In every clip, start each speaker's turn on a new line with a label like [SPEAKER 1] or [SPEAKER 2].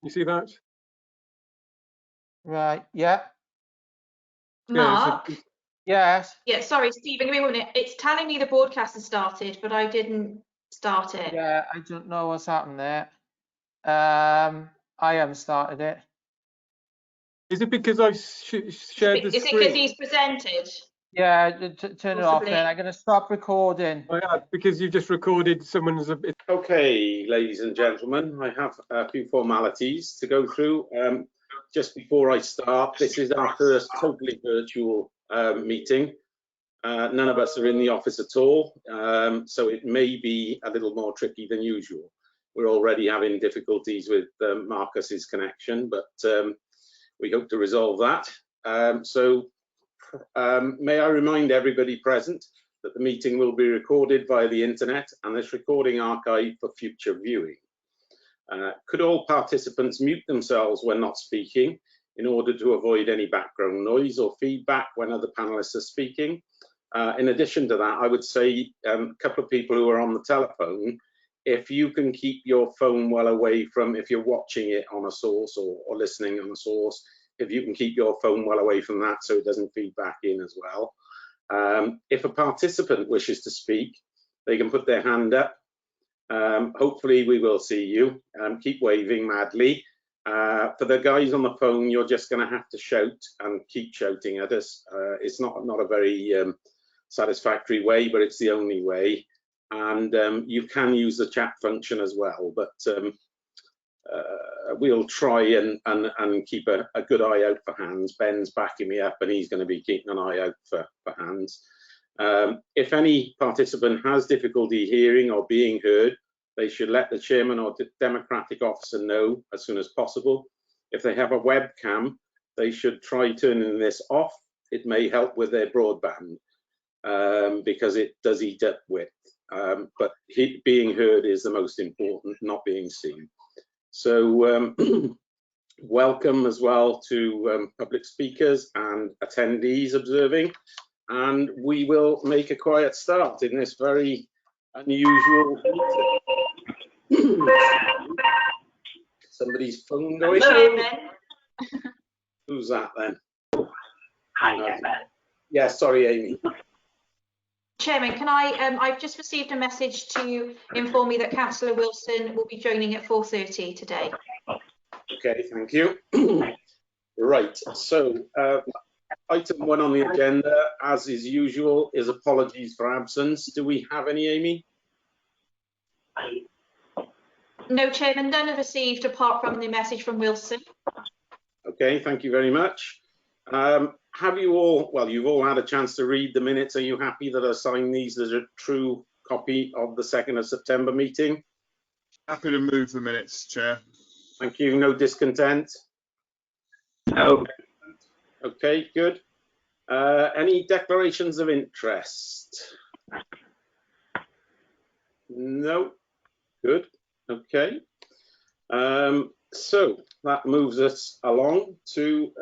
[SPEAKER 1] You see that?
[SPEAKER 2] Right, yeah.
[SPEAKER 3] Mark?
[SPEAKER 2] Yes.
[SPEAKER 3] Yeah, sorry, Stephen, give me 1 minute. It's telling me the broadcast has started, but I didn't start it.
[SPEAKER 2] Yeah, I don't know what's happened there. I haven't started it.
[SPEAKER 1] Is it because I've shared the
[SPEAKER 3] Is it
[SPEAKER 1] screen?
[SPEAKER 3] because he's presented?
[SPEAKER 2] Yeah, turn it off
[SPEAKER 3] Possibly.
[SPEAKER 2] then. I'm going to stop recording.
[SPEAKER 1] I have, because you just recorded someone's.
[SPEAKER 4] Okay, ladies and gentlemen, I have a few formalities to go through. Just before I start, this is our first totally virtual meeting. None of us are in the office at all, so it may be a little more tricky than usual. We're already having difficulties with Marcus's connection, but we hope to resolve that. May I remind everybody present that the meeting will be recorded via the internet and this recording archived for future viewing. Could all participants mute themselves when not speaking in order to avoid any background noise or feedback when other panelists are speaking? In addition to that, I would say a couple of people who are on the telephone, if you can keep your phone well away from, if you're watching it on a source or listening on a source, if you can keep your phone well away from that so it doesn't feed back in as well. If a participant wishes to speak, they can put their hand up. Hopefully we will see you. Keep waving madly. For the guys on the phone, you're just going to have to shout and keep shouting at us. It's not a very satisfactory way, but it's the only way. And you can use the chat function as well, but we'll try and keep a good eye out for hands. Ben's backing me up and he's going to be keeping an eye out for hands. If any participant has difficulty hearing or being heard, they should let the chairman or the democratic officer know as soon as possible. If they have a webcam, they should try turning this off. It may help with their broadband because it does eat up width. But being heard is the most important, not being seen. So welcome as well to public speakers and attendees observing, and we will make a quiet start in this very unusual meeting. Somebody's phone going.
[SPEAKER 3] Hello.
[SPEAKER 4] Who's that then?
[SPEAKER 5] Hi, Chairman.
[SPEAKER 4] Yeah, sorry, Amy.
[SPEAKER 3] Chairman, can I've just received a message to inform me that Councillor Wilson will be joining at 4:30 today.
[SPEAKER 4] Okay, thank you. Right, so item 1 on the agenda, as is usual, is apologies for absence. Do we have any, Amy?
[SPEAKER 3] No, Chairman, none are received apart from the message from Wilson.
[SPEAKER 4] Okay, thank you very much. Have you all, well, you've all had a chance to read the minutes. Are you happy that I signed these as a true copy of the 2nd of September meeting?
[SPEAKER 6] Happy to move the minutes, Chair.
[SPEAKER 4] Thank you. No discontent?
[SPEAKER 5] No.
[SPEAKER 4] Okay, good. Any declarations of interest? No. Good. Okay. So that moves us along to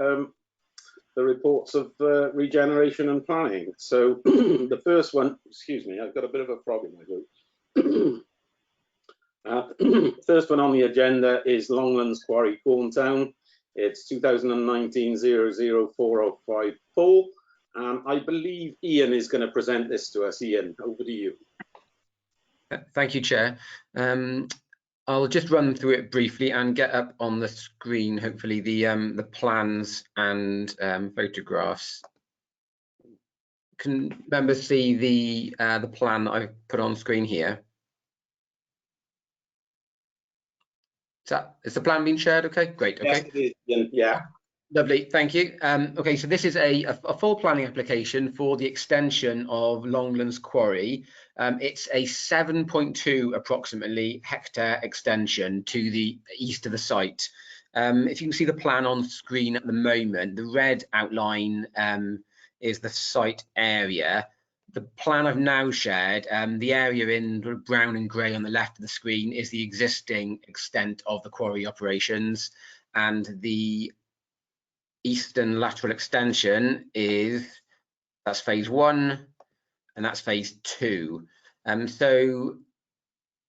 [SPEAKER 4] the reports of regeneration and planning. So the first one, excuse me, I've got a bit of a frog in my throat. First one on the agenda is Longlands Quarry, Corntown. It's 2019-004054. I believe Ian is going to present this to us. Ian, over to you.
[SPEAKER 7] Thank you, Chair. I'll just run through it briefly and get up on the screen, hopefully, the plans and photographs. Can members see the plan that I've put on screen here? Is the plan being shared? Okay, great. Okay.
[SPEAKER 4] Yes, it is, Ian. Yeah.
[SPEAKER 7] Lovely, thank you. Okay, so this is a full planning application for the extension of Longlands Quarry. It's a 7.2 approximately hectare extension to the east of the site. If you can see the plan on screen at the moment, the red outline is the site area. The plan I've now shared, the area in brown and grey on the left of the screen is the existing extent of the quarry operations, and the eastern lateral extension that's phase 1 and that's phase 2. So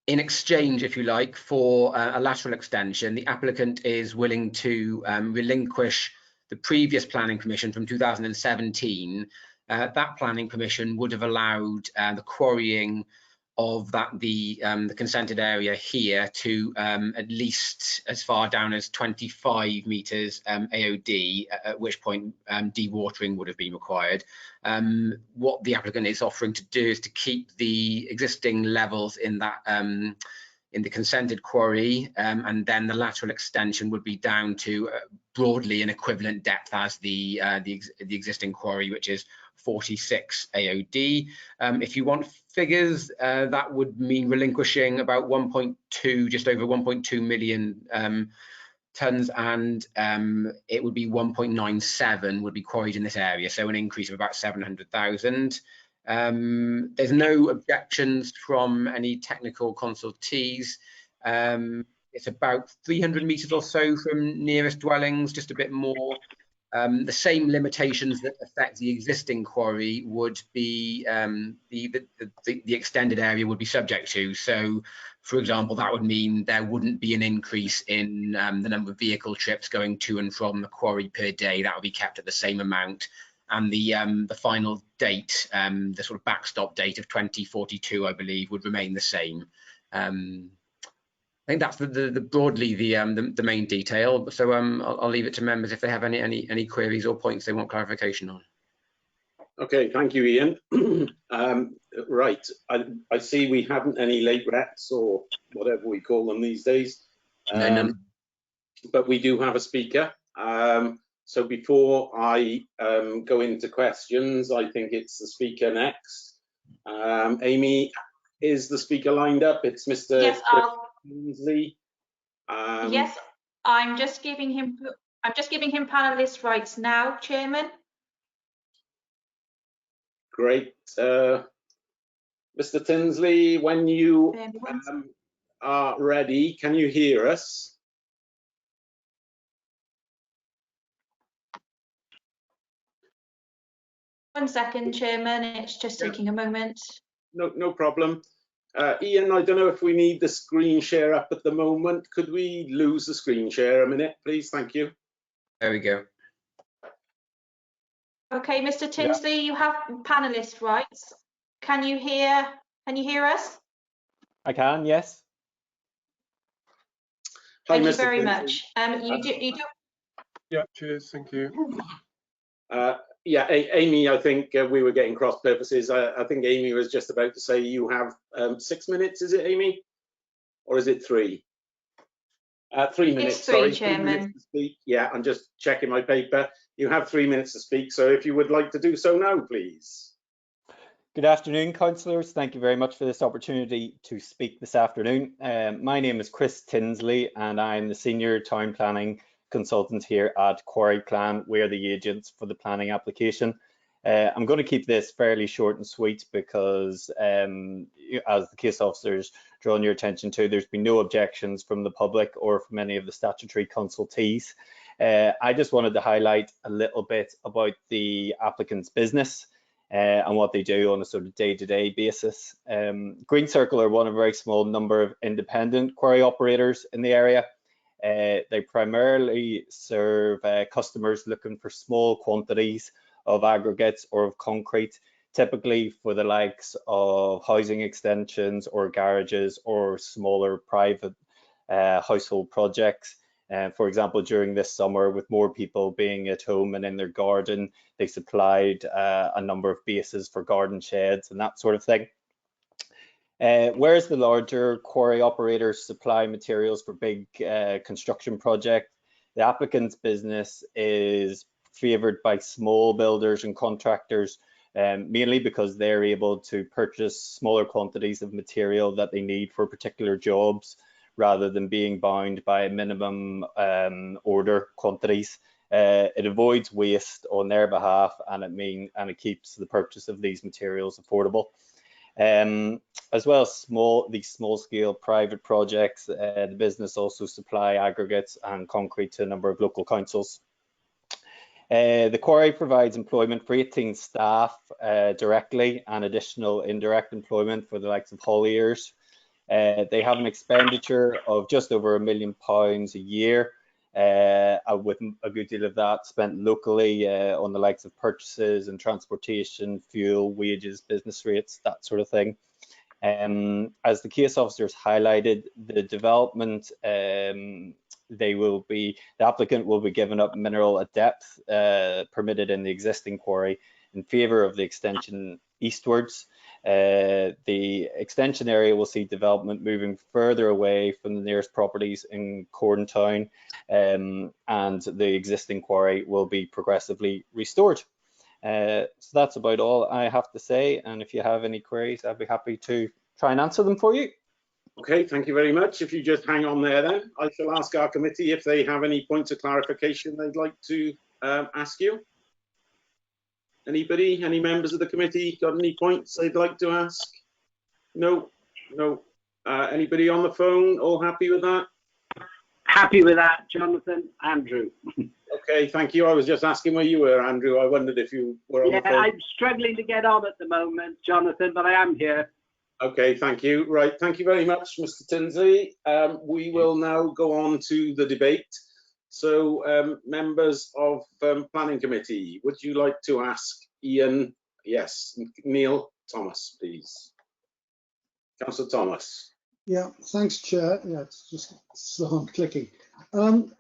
[SPEAKER 7] in exchange, if you like, for a lateral extension, the applicant is willing to relinquish the previous planning permission from 2017. That planning permission would have allowed the quarrying of the consented area here to at least as far down as 25 meters AOD, at which point dewatering would have been required. What the applicant is offering to do is to keep the existing levels in that in the consented quarry, and then the lateral extension would be down to broadly an equivalent depth as the existing quarry, which is 46 AOD. If you want figures, that would mean relinquishing about 1.2, just over 1.2 million tons, and it would be 1.97 would be quarried in this area, so an increase of about 700,000. There's no objections from any technical consultees. It's about 300 meters or so from nearest dwellings, just a bit more. The same limitations that affect the existing quarry would be the extended area would be subject to. So, for example, that would mean there wouldn't be an increase in the number of vehicle trips going to and from the quarry per day. That would be kept at the same amount. And the final date, the sort of backstop date of 2042, I believe, would remain the same. I think that's broadly the main detail. So I'll leave it to members if they have any queries or points they want clarification on.
[SPEAKER 4] Okay, thank you, Ian. Right, I see we haven't any late reps or whatever we call them these days.
[SPEAKER 7] No.
[SPEAKER 4] But we do have a speaker. So before I go into questions, I think it's the speaker next. Amy, is the speaker lined up? It's Mr.
[SPEAKER 3] Yes,
[SPEAKER 4] Tinsley.
[SPEAKER 3] Yes, I'm just giving him panelist rights now, Chairman.
[SPEAKER 4] Great. Mr. Tinsley, when you are ready, can you hear us?
[SPEAKER 3] One second, Chairman, it's just taking a moment.
[SPEAKER 4] No problem. Ian, I don't know if we need the screen share up at the moment. Could we lose the screen share a minute, please? Thank you.
[SPEAKER 7] There we go.
[SPEAKER 3] Okay, Mr. Tinsley, you have panelist rights. Can you hear us?
[SPEAKER 8] I can, yes.
[SPEAKER 3] Thank you
[SPEAKER 4] Mr.
[SPEAKER 3] very
[SPEAKER 4] Tinsley.
[SPEAKER 3] much.
[SPEAKER 1] Yeah, cheers, thank you.
[SPEAKER 4] Yeah, Amy, I think we were getting cross purposes. I think Amy was just about to say you have 6 minutes, is it, Amy? Or is it 3? 3 minutes,
[SPEAKER 3] It's 3,
[SPEAKER 4] sorry.
[SPEAKER 3] Chairman.
[SPEAKER 4] 3 minutes to speak. Yeah, I'm just checking my paper. You have 3 minutes to speak, so if you would like to do so now, please.
[SPEAKER 8] Good afternoon, councillors. Thank you very much for this opportunity to speak this afternoon. My name is Chris Tinsley and I'm the Senior Town Planning Consultant here at Quarry Plan. We're the agents for the planning application. I'm going to keep this fairly short and sweet because as the case officers drawn your attention to, there's been no objections from the public or from any of the statutory consultees. I just wanted to highlight a little bit about the applicant's business and what they do on a sort of day-to-day basis. Green Circle are one of a very small number of independent quarry operators in the area. They primarily serve customers looking for small quantities of aggregates or of concrete, typically for the likes of housing extensions or garages or smaller private household projects. For example, during this summer, with more people being at home and in their garden, they supplied a number of bases for garden sheds and that sort of thing. Whereas the larger quarry operators supply materials for big construction projects, the applicant's business is favoured by small builders and contractors, mainly because they're able to purchase smaller quantities of material that they need for particular jobs, rather than being bound by minimum order quantities. It avoids waste on their behalf, and it keeps the purchase of these materials affordable. As well as these small scale private projects, the business also supply aggregates and concrete to a number of local councils. The quarry provides employment for 18 staff directly and additional indirect employment for the likes of hauliers. They have an expenditure of just over £1 million a year, with a good deal of that spent locally on the likes of purchases and transportation, fuel, wages, business rates, that sort of thing. As the case officers highlighted, the development, the applicant will be given up mineral at depth permitted in the existing quarry in favour of the extension eastwards. The extension area will see development moving further away from the nearest properties in Corntown, and the existing quarry will be progressively restored. So that's about all I have to say, and if you have any queries, I'd be happy to try and answer them for you.
[SPEAKER 4] Okay, thank you very much. If you just hang on there then, I shall ask our committee if they have any points of clarification they'd like to ask you. Anybody, any members of the committee got any points they'd like to ask? No, no. Anybody on the phone? All happy with that?
[SPEAKER 5] Happy with that, Jonathan. Andrew.
[SPEAKER 4] Okay, thank you. I was just asking where you were, Andrew. I wondered if you were on the phone.
[SPEAKER 5] I'm struggling to get on at the moment, Jonathan, but I am here.
[SPEAKER 4] Okay, thank you. Right, thank you very much, Mr. Tinsley. We will now go on to the debate. So, members of Planning Committee, would you like to ask Ian? Yes, Neil Thomas, please. Councillor Thomas.
[SPEAKER 9] Yeah, thanks, Chair. Yeah, it's just slow on clicking. I'm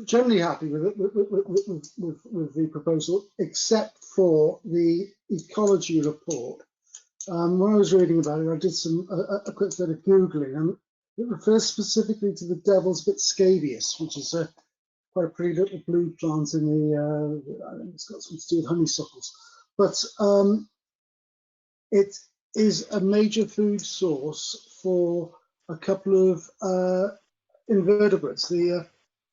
[SPEAKER 9] generally happy with it, with the proposal, except for the ecology report. When I was reading about it, I did a quick bit of Googling, and it refers specifically to the Devil's Bit scabious, which is quite a pretty little blue plant in the, I think it's got something to do with honeysuckles. But it is a major food source for a couple of invertebrates,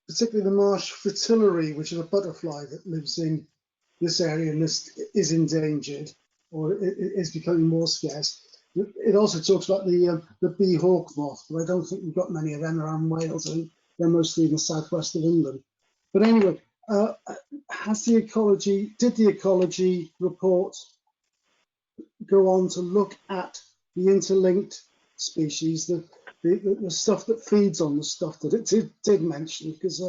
[SPEAKER 9] particularly the marsh fritillary, which is a butterfly that lives in this area and is endangered, or it is becoming more scarce. It also talks about the bee hawk moth, but I don't think we've got many of them around Wales. I think they're mostly in the southwest of England. But anyway, did the ecology report go on to look at the interlinked species, the stuff that feeds on the stuff that it did mention, because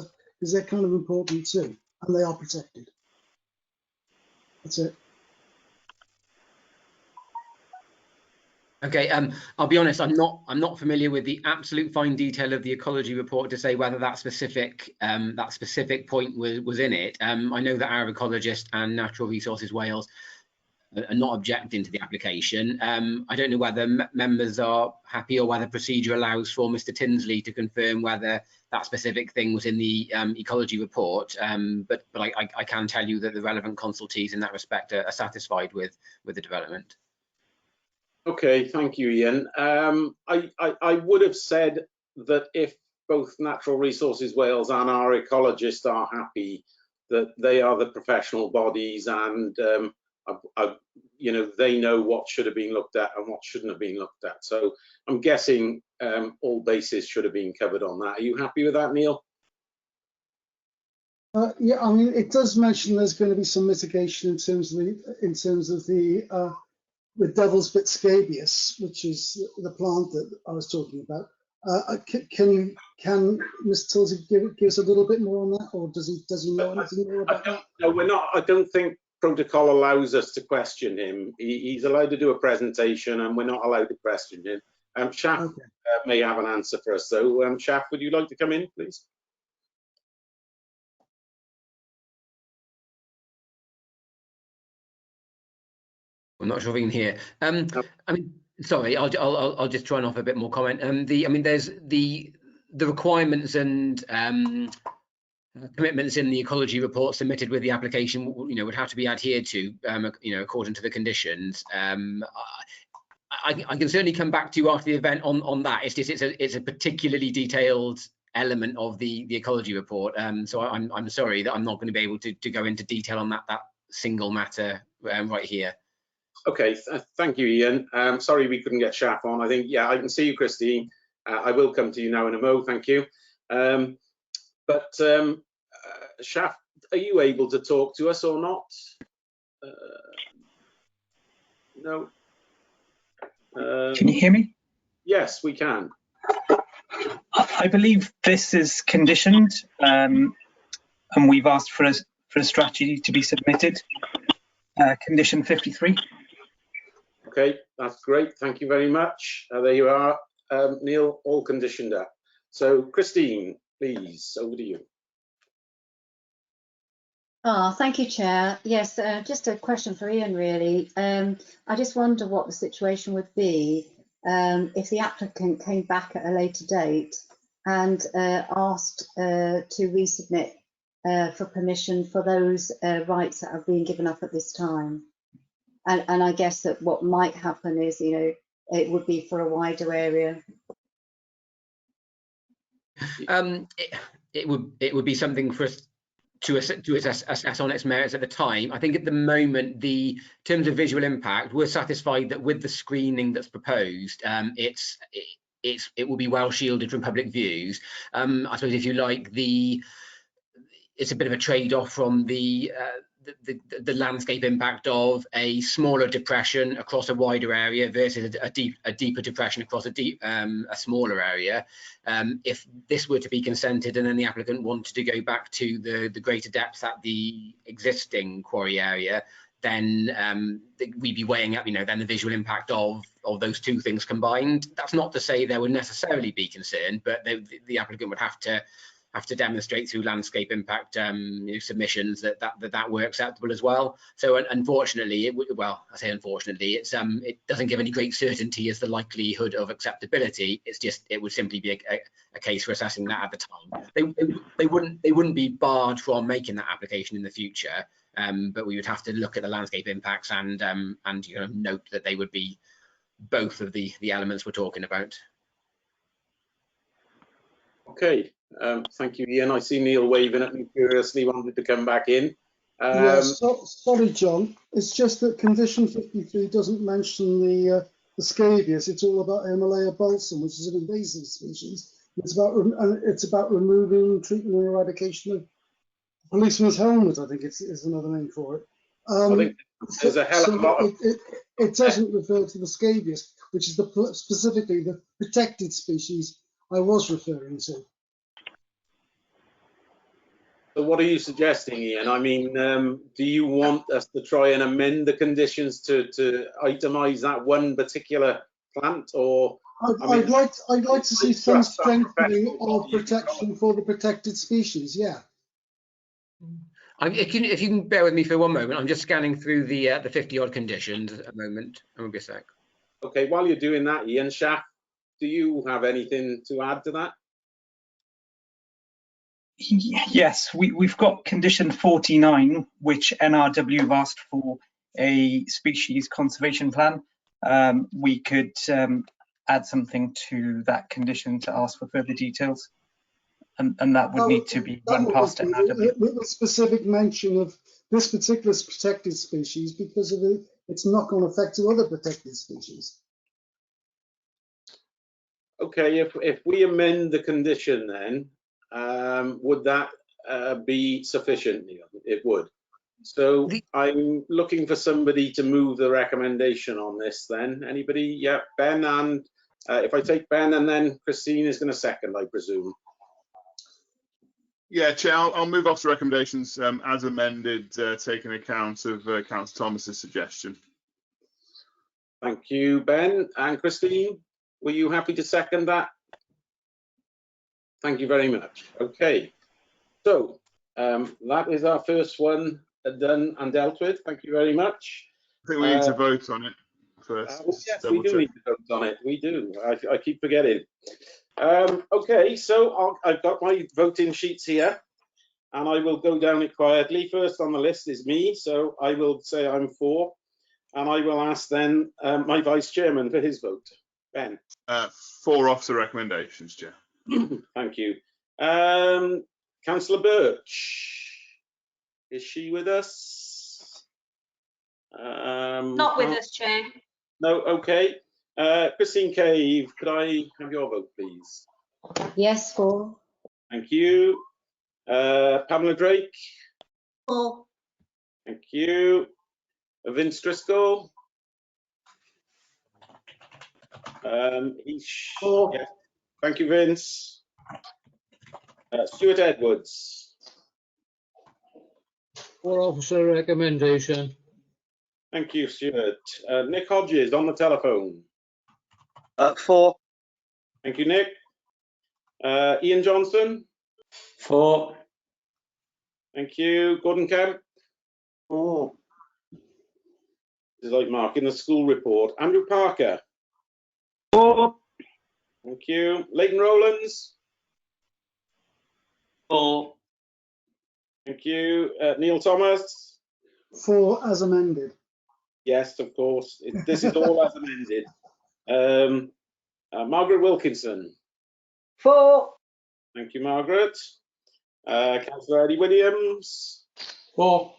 [SPEAKER 9] they're kind of important too, and they are protected. That's it.
[SPEAKER 7] Okay, I'll be honest, I'm not familiar with the absolute fine detail of the ecology report to say whether that specific point was in it. I know that our ecologist and Natural Resources Wales are not objecting to the application. I don't know whether members are happy or whether procedure allows for Mr. Tinsley to confirm whether that specific thing was in the ecology report. But I can tell you that the relevant consultees in that respect are satisfied with the development.
[SPEAKER 4] Okay, thank you, Ian. I would have said that if both Natural Resources Wales and our ecologists are happy, that they are the professional bodies, and you know, they know what should have been looked at and what shouldn't have been looked at. So I'm guessing all bases should have been covered on that. Are you happy with that, Neil?
[SPEAKER 9] Yeah, I mean, it does mention there's going to be some mitigation in terms of the Devil's Bit scabious, which is the plant that I was talking about. Can Mr. Tinsley give us a little bit more on that, or does he know anything more about that?
[SPEAKER 4] No, we're not. I don't think protocol allows us to question him. He's allowed to do a presentation, and we're not allowed to question him. Shaf may have an answer for us, though. Shaf, would you like to come in, please?
[SPEAKER 7] I'm not sure if you can hear. I mean, sorry, I'll just try and offer a bit more comment. I mean, there's the requirements and commitments in the ecology report submitted with the application, you know, would have to be adhered to, you know, according to the conditions. I can certainly come back to you after the event on that. It's just it's a particularly detailed element of the ecology report. So I'm sorry that I'm not going to be able to go into detail on that single matter right here.
[SPEAKER 4] Okay, thank you, Ian. Sorry we couldn't get Shaf on. I think, yeah, I can see you, Christine. I will come to you now in a mo, thank you. But Shaf, are you able to talk to us or not? No.
[SPEAKER 10] Can you hear me?
[SPEAKER 4] Yes, we can.
[SPEAKER 10] I believe this is conditioned, and we've asked for a strategy to be submitted. Condition 53.
[SPEAKER 4] Okay, that's great. Thank you very much. There you are, Neil, all conditioned up. So Christine, please, over to you.
[SPEAKER 11] Thank you, Chair. Yes, just a question for Ian, really. I just wonder what the situation would be if the applicant came back at a later date and asked to resubmit for permission for those rights that are being given up at this time. And I guess that what might happen is, you know, it would be for a wider area.
[SPEAKER 7] It would be something for us to assess on its merits at the time. I think at the moment, in terms of visual impact, we're satisfied that with the screening that's proposed, it will be well shielded from public views. I suppose, if you like, it's a bit of a trade-off from the landscape impact of a smaller depression across a wider area versus a deeper depression across a smaller area. If this were to be consented and then the applicant wanted to go back to the greater depth at the existing quarry area, then we'd be weighing up, you know, then the visual impact of those two things combined. That's not to say there would necessarily be concern, but the applicant would have to demonstrate through landscape impact submissions that were acceptable as well. So unfortunately, I say unfortunately, it doesn't give any great certainty as the likelihood of acceptability. It would simply be a case for assessing that at the time. They wouldn't be barred from making that application in the future, but we would have to look at the landscape impacts and you know, note that they would be both of the elements we're talking about.
[SPEAKER 4] Okay. Thank you, Ian. I see Neil waving at me curiously, wanted to come back in.
[SPEAKER 9] Yes, sorry, John. It's just that condition 53 doesn't mention the scabious. It's all about Himalaya balsam, which is an invasive species. It's about removing, treatment, and eradication of policeman's helmet. I think is another name for it.
[SPEAKER 4] I think there's a hell of a lot of...
[SPEAKER 9] It doesn't refer to the scabious, which is specifically the protected species I was referring to.
[SPEAKER 4] So what are you suggesting, Ian? I mean, do you want us to try and amend the conditions to itemise that one particular plant, or?
[SPEAKER 9] I'd like to see some strengthening of protection for the protected species. Yeah.
[SPEAKER 7] If you can bear with me for one moment, I'm just scanning through the 50-odd conditions at the moment. I won't be a sec.
[SPEAKER 4] Okay, while you're doing that, Ian, Shaf, do you have anything to add to that?
[SPEAKER 10] Yes, we've got condition 49, which NRW have asked for a species conservation plan. We could add something to that condition to ask for further details, and that would need to be run past NRW.
[SPEAKER 9] With a specific mention of this particular protected species because of its knock-on effect to other protected species.
[SPEAKER 4] Okay, if we amend the condition then, would that be sufficient, Neil? It would. So I'm looking for somebody to move the recommendation on this then. Anybody? Yeah, Ben, and if I take Ben and then Christine is going to second, I presume.
[SPEAKER 6] Yeah, Chair, I'll move off the recommendations as amended, taking account of Councillor Thomas's suggestion.
[SPEAKER 4] Thank you, Ben. And Christine, were you happy to second that? Thank you very much. Okay, so that is our first one done and dealt with. Thank you very much.
[SPEAKER 6] I think we need to vote on it first.
[SPEAKER 4] Well, yes, we do need to vote on it. We do. I keep forgetting. Okay, so I've got my voting sheets here, and I will go down it quietly. First on the list is me, so I will say I'm for, and I will ask then my vice chairman for his vote. Ben.
[SPEAKER 6] 4 off the recommendations, Chair.
[SPEAKER 4] Thank you. Councillor Birch, is she with us?
[SPEAKER 3] Not with us, Chair.
[SPEAKER 4] No, okay. Christine Cave, could I have your vote, please?
[SPEAKER 11] Yes, for.
[SPEAKER 4] Thank you. Pamela Drake?
[SPEAKER 3] For.
[SPEAKER 4] Thank you. Vince Driscoll? Yeah. Thank you, Vince. Stuart Edwards.
[SPEAKER 12] For officer recommendation.
[SPEAKER 4] Thank you, Stuart. Nick Hodges on the telephone.
[SPEAKER 5] 4.
[SPEAKER 4] Thank you, Nick. Ian Johnson.
[SPEAKER 12] 4.
[SPEAKER 4] Thank you. Gordon Kemp.
[SPEAKER 5] 4.
[SPEAKER 4] This is like Mark in the school report. Andrew Parker.
[SPEAKER 5] 4.
[SPEAKER 4] Thank you. Leighton Rowlands.
[SPEAKER 12] 4.
[SPEAKER 4] Thank you. Neil Thomas.
[SPEAKER 9] 4 as amended.
[SPEAKER 4] Yes, of course. This is all as amended. Margaret Wilkinson.
[SPEAKER 5] 4.
[SPEAKER 4] Thank you, Margaret. Councillor Eddie Williams.
[SPEAKER 12] 4.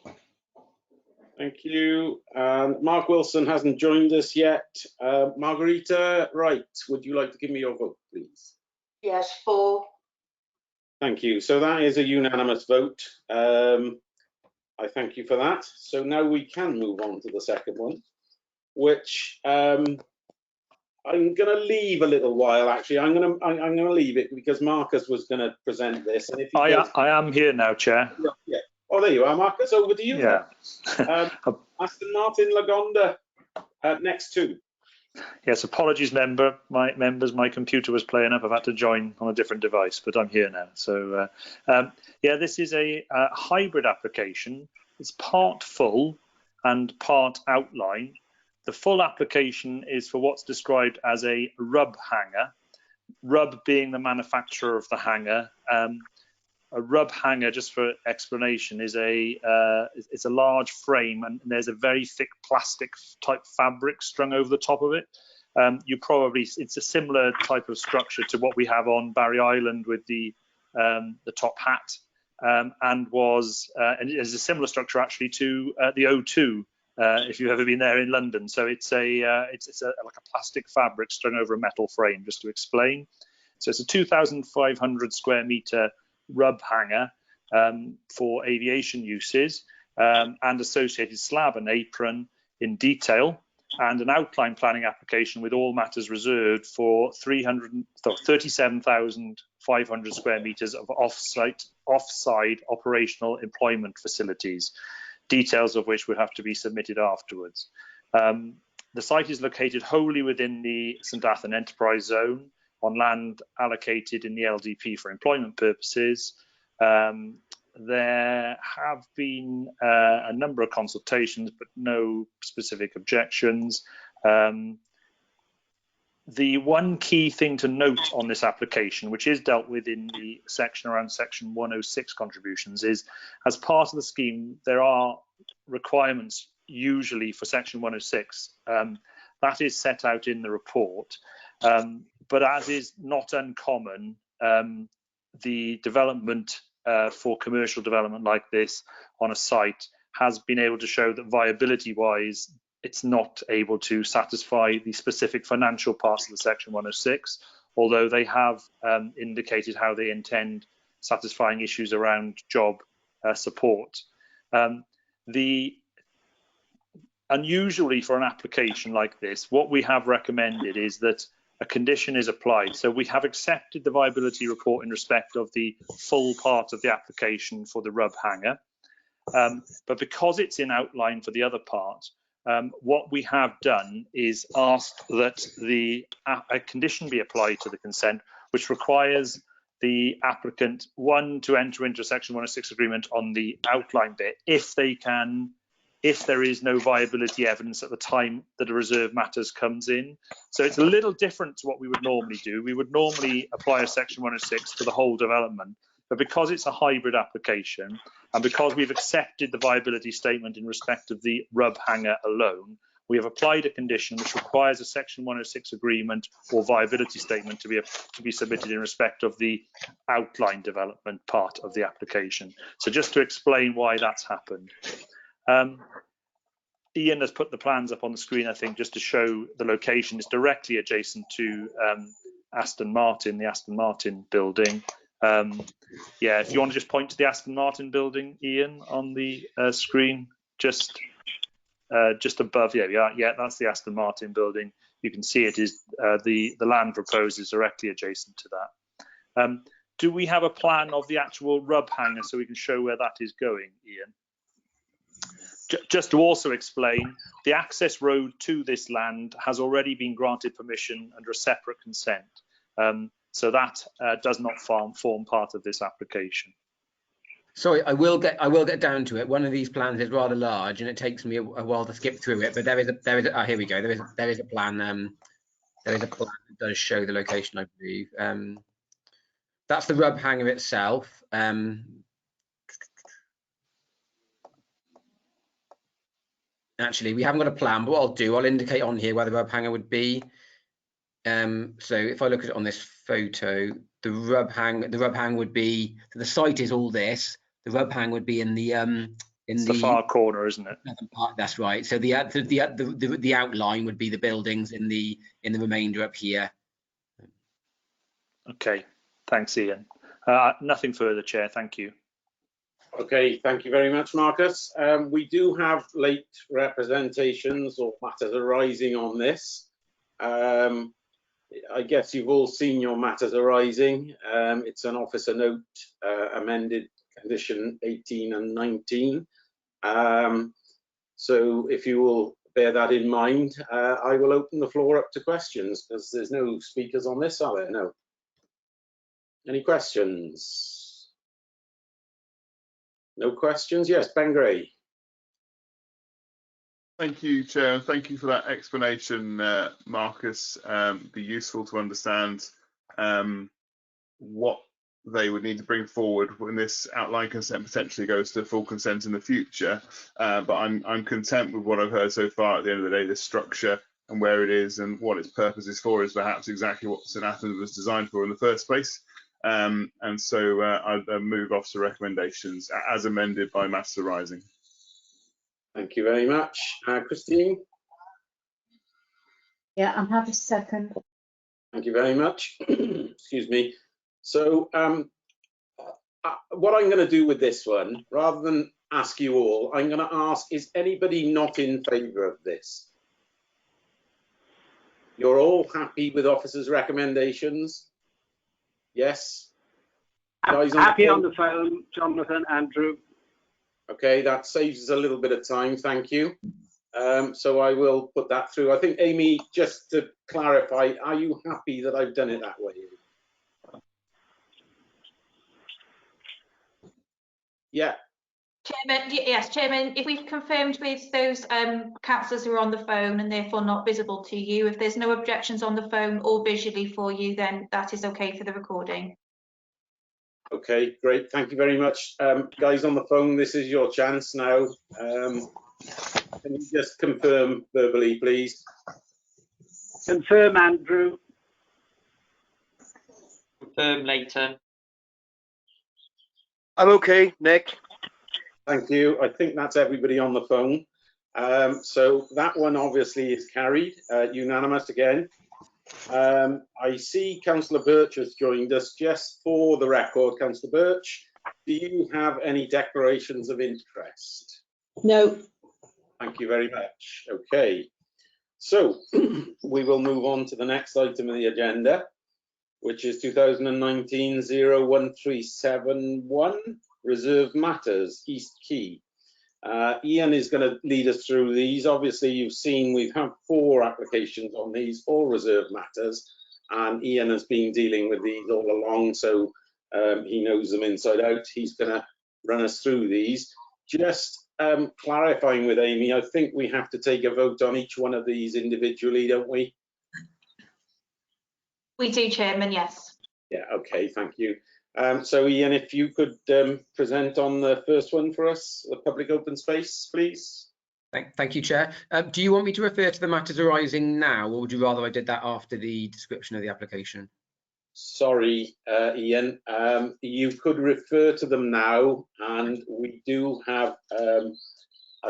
[SPEAKER 4] Thank you. And Mark Wilson hasn't joined us yet. Margarita Wright, would you like to give me your vote, please?
[SPEAKER 3] Yes, 4.
[SPEAKER 4] Thank you. So that is a unanimous vote. I thank you for that. So now we can move on to the second one, which I'm going to leave a little while. Actually, I'm going to leave it because Marcus was going to present this. And if
[SPEAKER 13] I am here now, Chair.
[SPEAKER 4] Yeah. Oh, there you are, Marcus. Over to you.
[SPEAKER 13] Yeah.
[SPEAKER 4] Aston Martin Lagonda, next 2.
[SPEAKER 13] Yes, apologies, members. My computer was playing up. I've had to join on a different device, but I'm here now. So, yeah, this is a hybrid application. It's part full and part outline. The full application is for what's described as a rub hanger. Rub being the manufacturer of the hanger. A rub hanger, just for explanation, is it's a large frame and there's a very thick plastic type fabric strung over the top of it. It's a similar type of structure to what we have on Barry Island with the top hat, and it is a similar structure actually to the O2 if you've ever been there in London. So it's like a plastic fabric strung over a metal frame, just to explain. So it's a 2,500 square metre rub hanger for aviation uses, and associated slab and apron in detail, and an outline planning application with all matters reserved for 37,500 square metres of offside operational employment facilities, details of which would have to be submitted afterwards. The site is located wholly within the St Athan Enterprise Zone on land allocated in the LDP for employment purposes. There have been a number of consultations, but no specific objections. The one key thing to note on this application, which is dealt with in the section around section 106 contributions, is as part of the scheme, there are requirements usually for section 106. That is set out in the report. But as is not uncommon, the development for commercial development like this on a site has been able to show that viability-wise, it's not able to satisfy the specific financial parts of the section 106, although they have indicated how they intend satisfying issues around job support. Unusually for an application like this, what we have recommended is that a condition is applied. So we have accepted the viability report in respect of the full part of the application for the rub hanger. But because it's in outline for the other part, what we have done is asked that a condition be applied to the consent, which requires the applicant, one, to enter into a section 106 agreement on the outline bit if there is no viability evidence at the time that a reserve matters comes in. So it's a little different to what we would normally do. We would normally apply a section 106 to the whole development, but because it's a hybrid application and because we've accepted the viability statement in respect of the rub hanger alone, we have applied a condition which requires a section 106 agreement or viability statement to be submitted in respect of the outline development part of the application. So just to explain why that's happened. Ian has put the plans up on the screen, I think, just to show the location. It's directly adjacent to Aston Martin, the Aston Martin building. Yeah, if you want to just point to the Aston Martin building, Ian, on the screen, just above. Yeah, that's the Aston Martin building. you can see it is the land proposed is directly adjacent to that. Do we have a plan of the actual rub hanger so we can show where that is going, Ian? Just to also explain, the access road to this land has already been granted permission under a separate consent. So that does not form part of this application.
[SPEAKER 7] Sorry, I will get down to it. One of these plans is rather large, and it takes me a while to skip through it. But there is a here we go. There is a plan. There is a plan that does show the location, I believe. That's the rub hanger itself. Actually, we haven't got a plan, but what I'll do, I'll indicate on here where the rub hanger would be. So if I look at it on this photo, the rub hang would be, so the site is all this. The rub hang would be in the
[SPEAKER 13] far corner, isn't it?
[SPEAKER 7] That's right. So the outline would be the buildings in the remainder up here.
[SPEAKER 13] Okay, thanks, Ian. Nothing further, Chair. Thank you.
[SPEAKER 4] Okay, thank you very much, Marcus. We do have late representations or matters arising on this. I guess you've all seen your matters arising. It's an officer note amended condition 18 and 19. So if you will bear that in mind, I will open the floor up to questions because there's no speakers on this, are there? No. Any questions? No questions? Yes, Ben Gray.
[SPEAKER 6] Thank you, Chair, and thank you for that explanation, Marcus. Be useful to understand what they would need to bring forward when this outline consent potentially goes to full consent in the future. But I'm content with what I've heard so far. At the end of the day, this structure and where it is and what its purpose is for is perhaps exactly what St Athan was designed for in the first place. And so I'd move Officer recommendations as amended by matters arising.
[SPEAKER 4] Thank you very much. Christine?
[SPEAKER 11] Yeah, I'm happy to second.
[SPEAKER 4] Thank you very much. Excuse me. So what I'm going to do with this one, rather than ask you all, I'm going to ask, is anybody not in favour of this? You're all happy with officers' recommendations? Yes?
[SPEAKER 5] I'm happy on the phone, Jonathan, Andrew.
[SPEAKER 4] Okay, that saves us a little bit of time, thank you. So I will put that through. I think, Amy, just to clarify, are you happy that I've done it that way? Yeah.
[SPEAKER 3] Chairman, yes, Chairman, if we've confirmed with those councillors who are on the phone and therefore not visible to you, if there's no objections on the phone or visually for you, then that is okay for the recording.
[SPEAKER 4] Okay, great. Thank you very much. Guys on the phone, this is your chance now. Can you just confirm verbally, please?
[SPEAKER 5] Confirm, Andrew.
[SPEAKER 14] Confirm, Leighton.
[SPEAKER 15] I'm okay, Nick.
[SPEAKER 4] Thank you. I think that's everybody on the phone. So that one obviously is carried, unanimous again. I see Councillor Birch has joined us. Just for the record, Councillor Birch, do you have any declarations of interest?
[SPEAKER 16] No.
[SPEAKER 4] Thank you very much. Okay, so we will move on to the next item of the agenda, which is 2019-01371, Reserve Matters, East Quay. Ian is going to lead us through these. Obviously, you've seen we've had 4 applications on these, all reserve matters, and Ian has been dealing with these all along, so he knows them inside out. He's going to run us through these. Just clarifying with Amy, I think we have to take a vote on each one of these individually, don't we?
[SPEAKER 3] We do, Chairman, yes.
[SPEAKER 4] Yeah, okay, thank you. So Ian, if you could present on the first one for us, the public open space, please.
[SPEAKER 7] Thank you, Chair. Do you want me to refer to the matters arising now, or would you rather I did that after the description of the application?
[SPEAKER 4] Sorry, Ian, you could refer to them now, and we do have a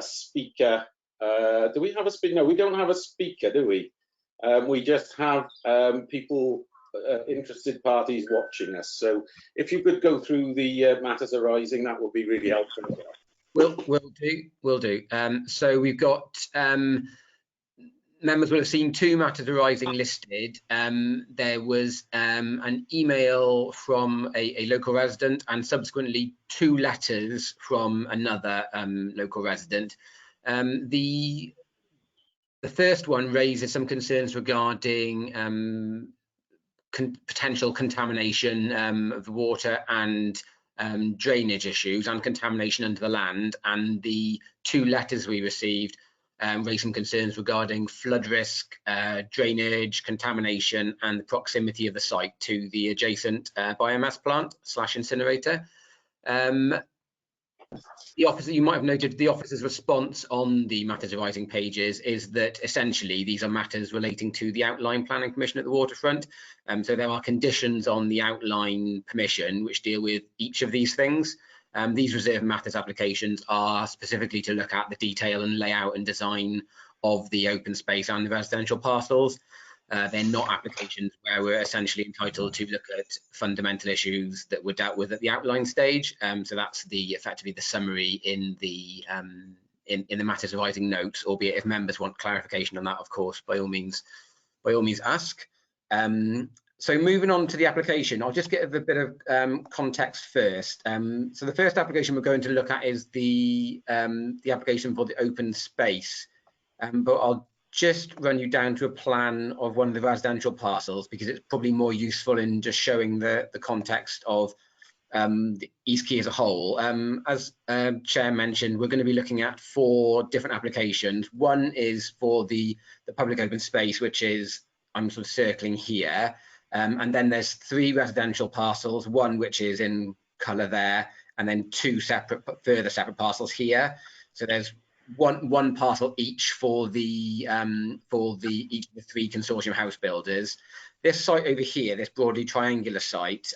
[SPEAKER 4] speaker. Do we have a speaker? No, we don't have a speaker, do we? We just have people, interested parties watching us. So if you could go through the matters arising, that would be really helpful as well.
[SPEAKER 7] Will do. So we've got members will have seen two matters arising listed. There was an email from a local resident and subsequently two letters from another local resident. The first one raises some concerns regarding potential contamination of the water and drainage issues and contamination under the land, and the two letters we received raised some concerns regarding flood risk, drainage, contamination, and the proximity of the site to the adjacent biomass plant / incinerator. The officer, you might have noted, the officer's response on the matters arising pages is that essentially these are matters relating to the outline planning permission at the waterfront. So there are conditions on the outline permission which deal with each of these things. These reserve matters applications are specifically to look at the detail and layout and design of the open space and the residential parcels. They're not applications where we're essentially entitled to look at fundamental issues that were dealt with at the outline stage. So that's effectively the summary in the matters arising notes, albeit if members want clarification on that, of course, by all means ask. So moving on to the application, I'll just give a bit of context first. So the first application we're going to look at is the application for the open space, but I'll just run you down to a plan of one of the residential parcels because it's probably more useful in just showing the context of the East Quay as a whole. As Chair mentioned, we're going to be looking at 4 different applications. One is for the public open space, which is, I'm sort of circling here. And then there's 3 residential parcels, one which is in colour there, and then 2 further separate parcels here. So there's one parcel each for each of the 3 consortium house builders. This site over here, this broadly triangular site,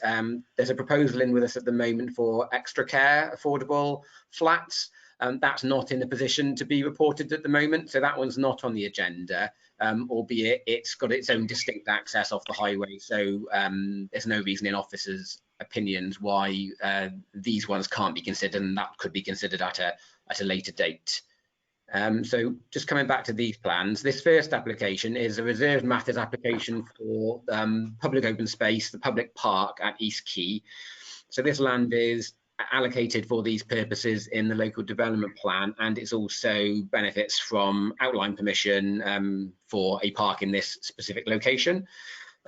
[SPEAKER 7] there's a proposal in with us at the moment for extra care affordable flats. That's not in a position to be reported at the moment, so that one's not on the agenda, albeit it's got its own distinct access off the highway, so there's no reason in officers' opinions why these ones can't be considered, and that could be considered at a later date. So just coming back to these plans, this first application is a reserved matters application for public open space, the public park at East Quay. So this land is allocated for these purposes in the local development plan, and it's also benefits from outline permission for a park in this specific location.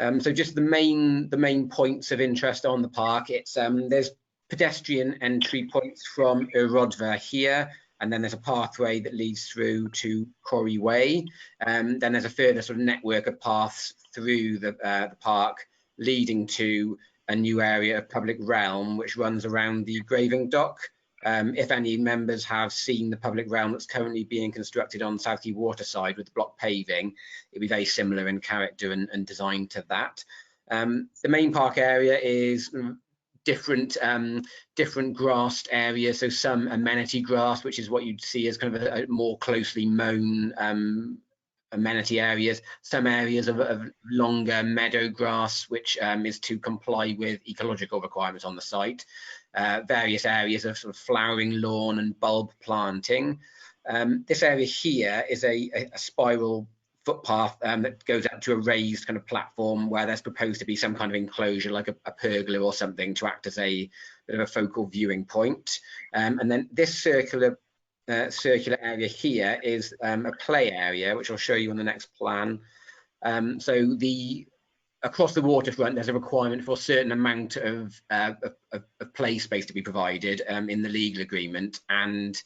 [SPEAKER 7] So just the main points of interest on the park, it's there's pedestrian entry points from Urodva here, and then there's a pathway that leads through to Quarry Way. Then there's a further sort of network of paths through the park leading to a new area of public realm which runs around the graving dock. If any members have seen the public realm that's currently being constructed on South Quay Waterside with the block paving, it'd be very similar in character and design to that. The main park area is different grassed areas, so some amenity grass, which is what you'd see as kind of a more closely mown amenity areas, some areas of longer meadow grass, which is to comply with ecological requirements on the site, various areas of sort of flowering lawn and bulb planting. This area here is a spiral footpath that goes out to a raised kind of platform where there's proposed to be some kind of enclosure like a pergola or something to act as a bit of a focal viewing point. And then this circular area here is a play area, which I'll show you on the next plan. So across the waterfront, there's a requirement for a certain amount of play space to be provided in the legal agreement, and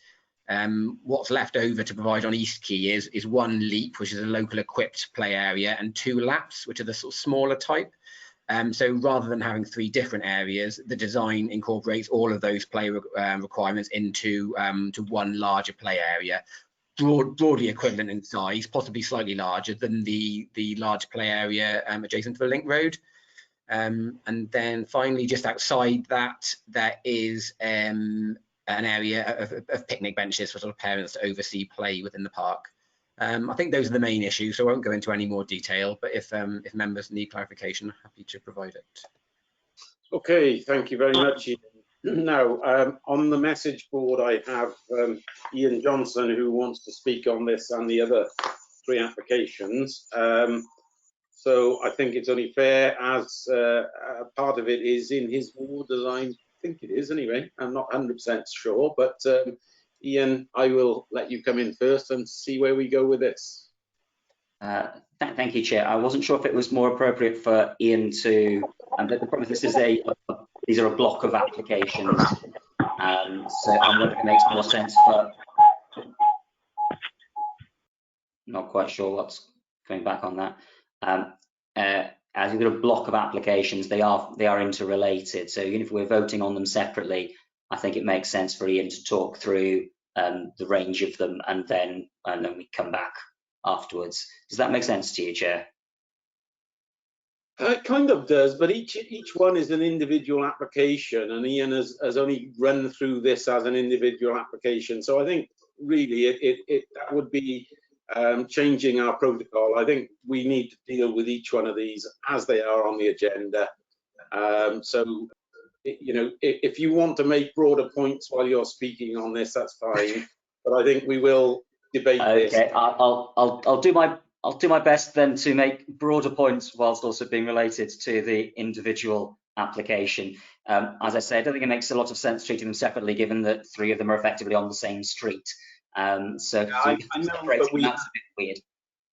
[SPEAKER 7] what's left over to provide on East Quay is 1 leap, which is a local equipped play area, and 2 laps, which are the sort of smaller type. So rather than having 3 different areas, the design incorporates all of those play requirements into to 1 larger play area, broadly equivalent in size, possibly slightly larger than the large play area adjacent to the link road. And then finally, just outside that, there is an area of picnic benches for sort of parents to oversee play within the park. I think those are the main issues, so I won't go into any more detail, but if members need clarification, happy to provide it.
[SPEAKER 4] Okay, thank you very much, Ian. Now, on the message board, I have Ian Johnson, who wants to speak on this, and the other 3 applications. So I think it's only fair, as part of it is in his ward, as I think it is anyway. I'm not 100% sure, but Ian, I will let you come in first and see where we go with this.
[SPEAKER 14] Thank you, Chair. I wasn't sure if it was more appropriate for Ian to. The problem is these are a block of applications, so I'm wondering if it makes more sense for. Not quite sure what's going back on that. As you've got a block of applications, they are interrelated. So even if we're voting on them separately, I think it makes sense for Ian to talk through the range of them, and then we come back afterwards. Does that make sense to you, Chair?
[SPEAKER 4] It kind of does, but each one is an individual application, and Ian has only run through this as an individual application. So I think really that would be changing our protocol. I think we need to deal with each one of these as they are on the agenda. So, you know, if you want to make broader points while you're speaking on this, that's fine. But I think we will debate this.
[SPEAKER 14] Okay, I'll do my best then to make broader points whilst also being related to the individual application. As I say, I don't think it makes a lot of sense treating them separately, given that 3 of them are effectively on the same street.
[SPEAKER 4] I know, but
[SPEAKER 14] that's a bit weird.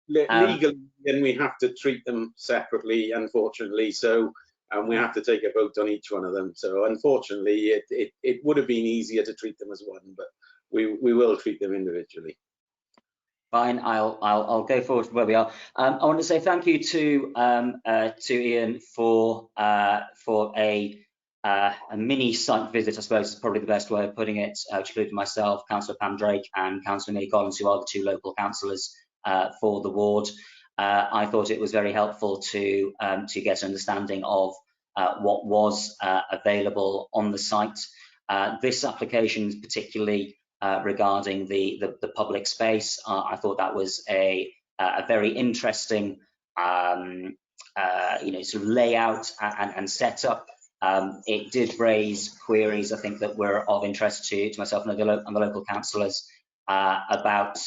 [SPEAKER 4] Legally, then we have to treat them separately, unfortunately. So, and we have to take a vote on each one of them. So, unfortunately, it would have been easier to treat them as one, but we will treat them individually.
[SPEAKER 14] Fine, I'll go forward to where we are. I want to say thank you to Ian for a mini site visit, I suppose is probably the best way of putting it, which included myself, Councillor Pam Drake and Councillor Millie Collins, who are the 2 local councillors for the ward. I thought it was very helpful to get an understanding of what was available on the site. This application, particularly regarding the public space, I thought that was a very interesting sort of layout and setup. It did raise queries, I think, that were of interest to myself and the local councillors about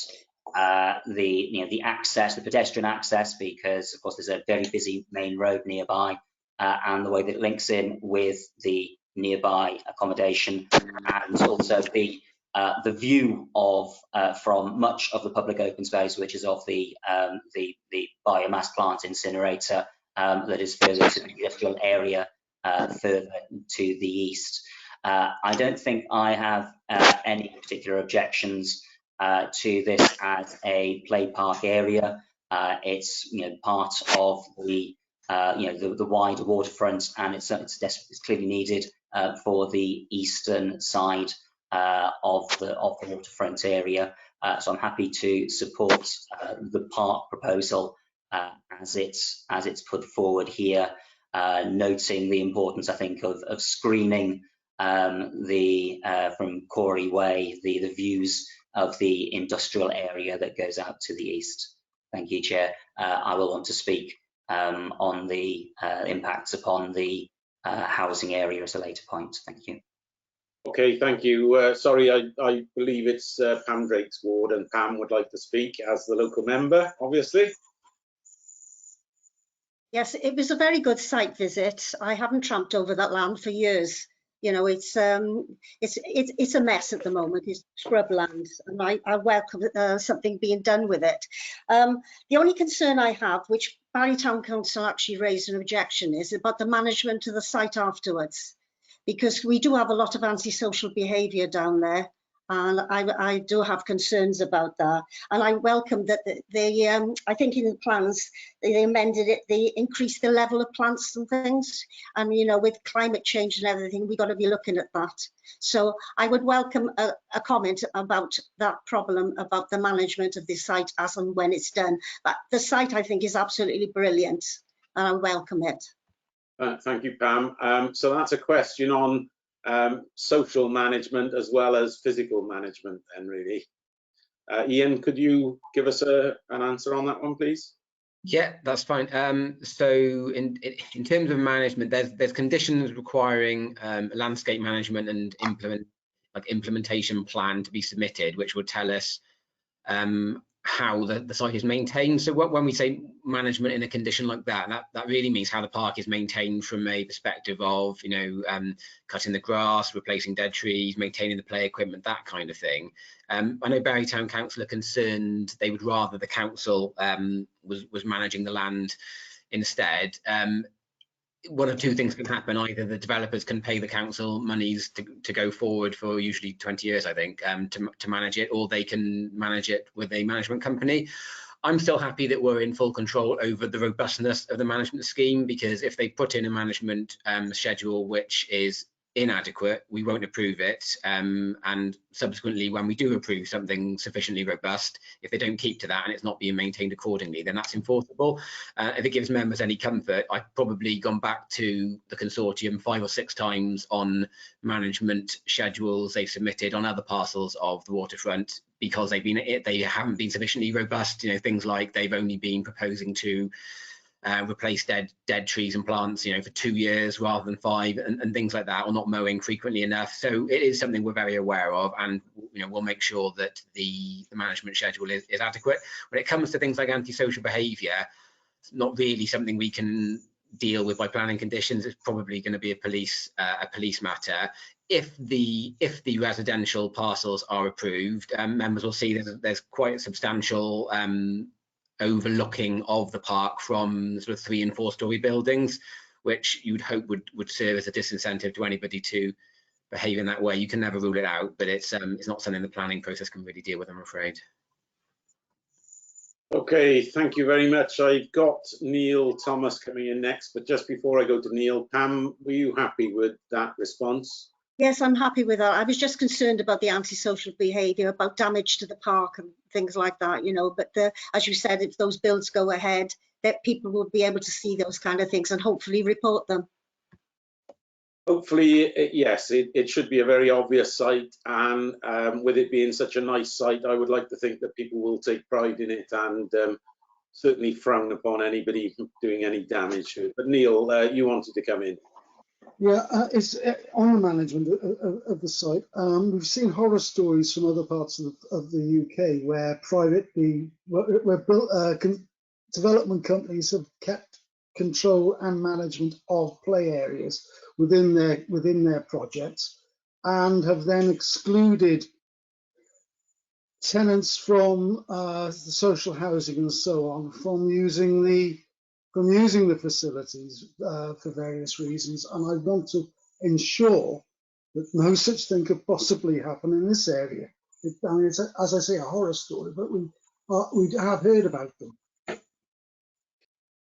[SPEAKER 14] the access, the pedestrian access, because of course there's a very busy main road nearby, and the way that it links in with the nearby accommodation, and also the view of from much of the public open space, which is of the biomass plant incinerator that is further to the industrial area further to the east. I don't think I have any particular objections to this as a play park area. It's part of the the wider waterfront, and it's clearly needed for the eastern side of the waterfront area. So I'm happy to support the park proposal as it's put forward here, noting the importance, I think, of screening from Corey Way the views of the industrial area that goes out to the east. Thank you, Chair. I will want to speak on the impacts upon the housing area at a later point. Thank you.
[SPEAKER 4] Okay, thank you. Sorry, I believe it's Pam Drake's ward, and Pam would like to speak as the local member, obviously.
[SPEAKER 15] Yes, it was a very good site visit. I haven't tramped over that land for years. You know, it's a mess at the moment. It's scrubland, and I welcome something being done with it. The only concern I have, which Barry Town Council actually raised an objection, is about the management of the site afterwards, because we do have a lot of antisocial behaviour down there, and I do have concerns about that. And I welcome that they, I think in the plans, they amended it, they increased the level of plants and things. And, you know, with climate change and everything, we've got to be looking at that. So I would welcome a comment about that problem, about the management of this site as and when it's done. But the site, I think, is absolutely brilliant, and I welcome it.
[SPEAKER 4] Thank you, Pam. So that's a question on social management as well as physical management then, really. Ian, could you give us an answer on that one, please?
[SPEAKER 7] Yeah, that's fine. So in terms of management, there's conditions requiring landscape management and implementation plan to be submitted, which would tell us how the site is maintained. So when we say management in a condition like that really means how the park is maintained from a perspective of, cutting the grass, replacing dead trees, maintaining the play equipment, that kind of thing. I know Bury Town Council are concerned they would rather the council was managing the land instead. One of two things can happen: either the developers can pay the council monies to go forward for usually 20 years, I think, to manage it, or they can manage it with a management company. I'm still happy that we're in full control over the robustness of the management scheme, because if they put in a management schedule which is inadequate, we won't approve it, and subsequently when we do approve something sufficiently robust, if they don't keep to that and it's not being maintained accordingly, then that's enforceable. If it gives members any comfort, I've probably gone back to the consortium 5 or 6 times on management schedules they've submitted on other parcels of the waterfront, because they haven't been sufficiently robust. Things like they've only been proposing to replace dead trees and plants, for 2 years rather than 5, and things like that, or not mowing frequently enough. So it is something we're very aware of, and we'll make sure that the management schedule is adequate. When it comes to things like antisocial behaviour, it's not really something we can deal with by planning conditions. It's probably going to be a police matter. If the residential parcels are approved, members will see that there's quite a substantial overlooking of the park from sort of 3- and 4-story buildings, which you'd hope would serve as a disincentive to anybody to behave in that way. You can never rule it out, but it's not something the planning process can really deal with, I'm afraid.
[SPEAKER 4] Okay, thank you very much. I've got Neil Thomas coming in next, but just before I go to Neil, Pam, were you happy with that response?
[SPEAKER 15] Yes, I'm happy with that. I was just concerned about the antisocial behaviour, about damage to the park and things like that, but as you said, if those bills go ahead, that people will be able to see those kind of things and hopefully report them.
[SPEAKER 4] Hopefully, yes, it should be a very obvious site, and with it being such a nice site, I would like to think that people will take pride in it and certainly frown upon anybody doing any damage to it. But Neil, you wanted to come in.
[SPEAKER 9] Yeah, it's on the management of the site. We've seen horror stories from other parts of the UK where development companies have kept control and management of play areas within their projects, and have then excluded tenants from the social housing and so on from using the facilities for various reasons. And I want to ensure that no such thing could possibly happen in this area. It's, as I say, a horror story, but we have heard about them.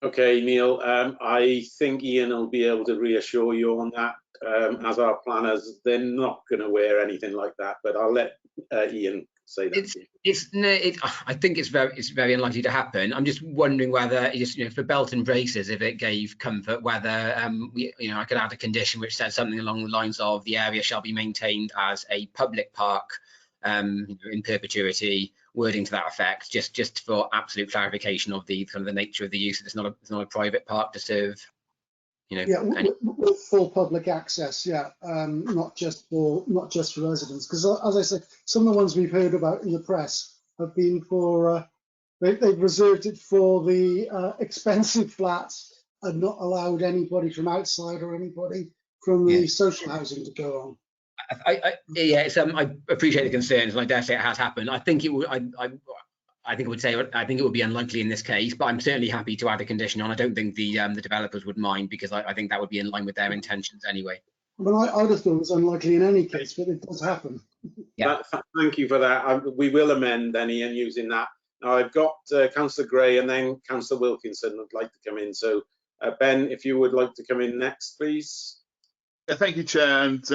[SPEAKER 4] Okay, Neil, I think Ian will be able to reassure you on that. As our planners, they're not going to wear anything like that, but I'll let Ian say that.
[SPEAKER 7] I think it's very unlikely to happen. I'm just wondering whether, for belt and braces, if it gave comfort, whether I could add a condition which said something along the lines of the area shall be maintained as a public park in perpetuity, wording to that effect, just for absolute clarification of the kind of the nature of the use. It's not a private park to serve.
[SPEAKER 9] With full public access, not just for residents, because as I say, some of the ones we've heard about in the press have been for they've reserved it for the expensive flats and not allowed anybody from outside or anybody from the social housing to go on.
[SPEAKER 7] I appreciate the concerns, and I dare say it has happened. I think it would. I think it would be unlikely in this case, but I'm certainly happy to add a condition on. I don't think the developers would mind, because I think that would be in line with their intentions anyway.
[SPEAKER 9] Well, I would have thought it was unlikely in any case, but it does happen.
[SPEAKER 7] Yeah.
[SPEAKER 4] Thank you for that. We will amend then, Ian, using that. Now I've got Councillor Gray and then Councillor Wilkinson would like to come in. So Ben, if you would like to come in next, please.
[SPEAKER 6] Thank you, Chair, and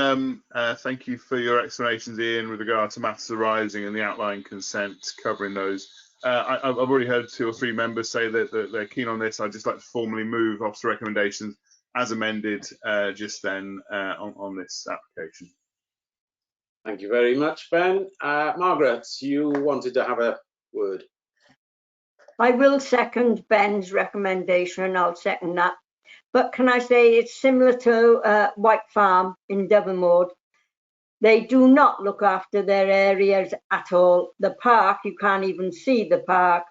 [SPEAKER 6] thank you for your explanations, Ian, with regard to matters arising and the outline consent covering those. I've already heard 2 or 3 members say that they're keen on this. I'd just like to formally move officer recommendations as amended just then on this application.
[SPEAKER 4] Thank you very much, Ben. Margaret, you wanted to have a word.
[SPEAKER 16] I will second Ben's recommendation, and I'll second that. But can I say it's similar to White Farm in Devonmore. They do not look after their areas at all. The park, you can't even see the park,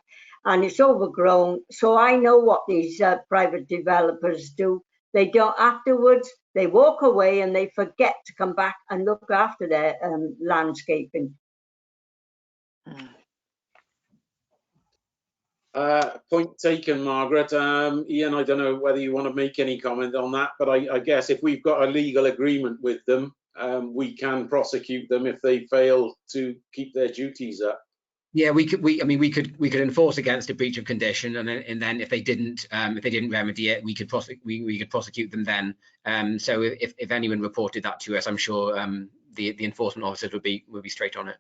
[SPEAKER 16] and it's overgrown. So I know what these private developers do. They don't, afterwards, they walk away and they forget to come back and look after their landscaping.
[SPEAKER 4] Point taken, Margaret. Ian, I don't know whether you want to make any comment on that, but I guess if we've got a legal agreement with them, we can prosecute them if they fail to keep their duties up.
[SPEAKER 7] Yeah, we could enforce against a breach of condition, and then if they didn't remedy it, we could prosecute them then. So if anyone reported that to us, I'm sure the enforcement officers would be straight on it.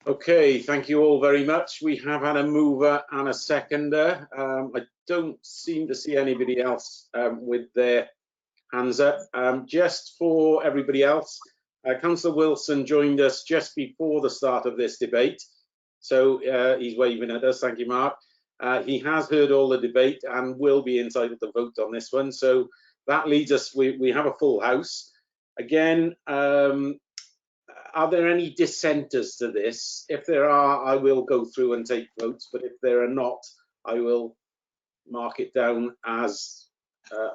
[SPEAKER 4] Okay, thank you all very much. We have had a mover and a seconder. I don't seem to see anybody else with their hands up. Just for everybody else, Councillor Wilson joined us just before the start of this debate. So he's waving at us. Thank you, Mark. He has heard all the debate and will be entitled to vote on this one. So that leads us, we have a full house. Again, are there any dissenters to this? If there are, I will go through and take votes, but if there are not, I will mark it down as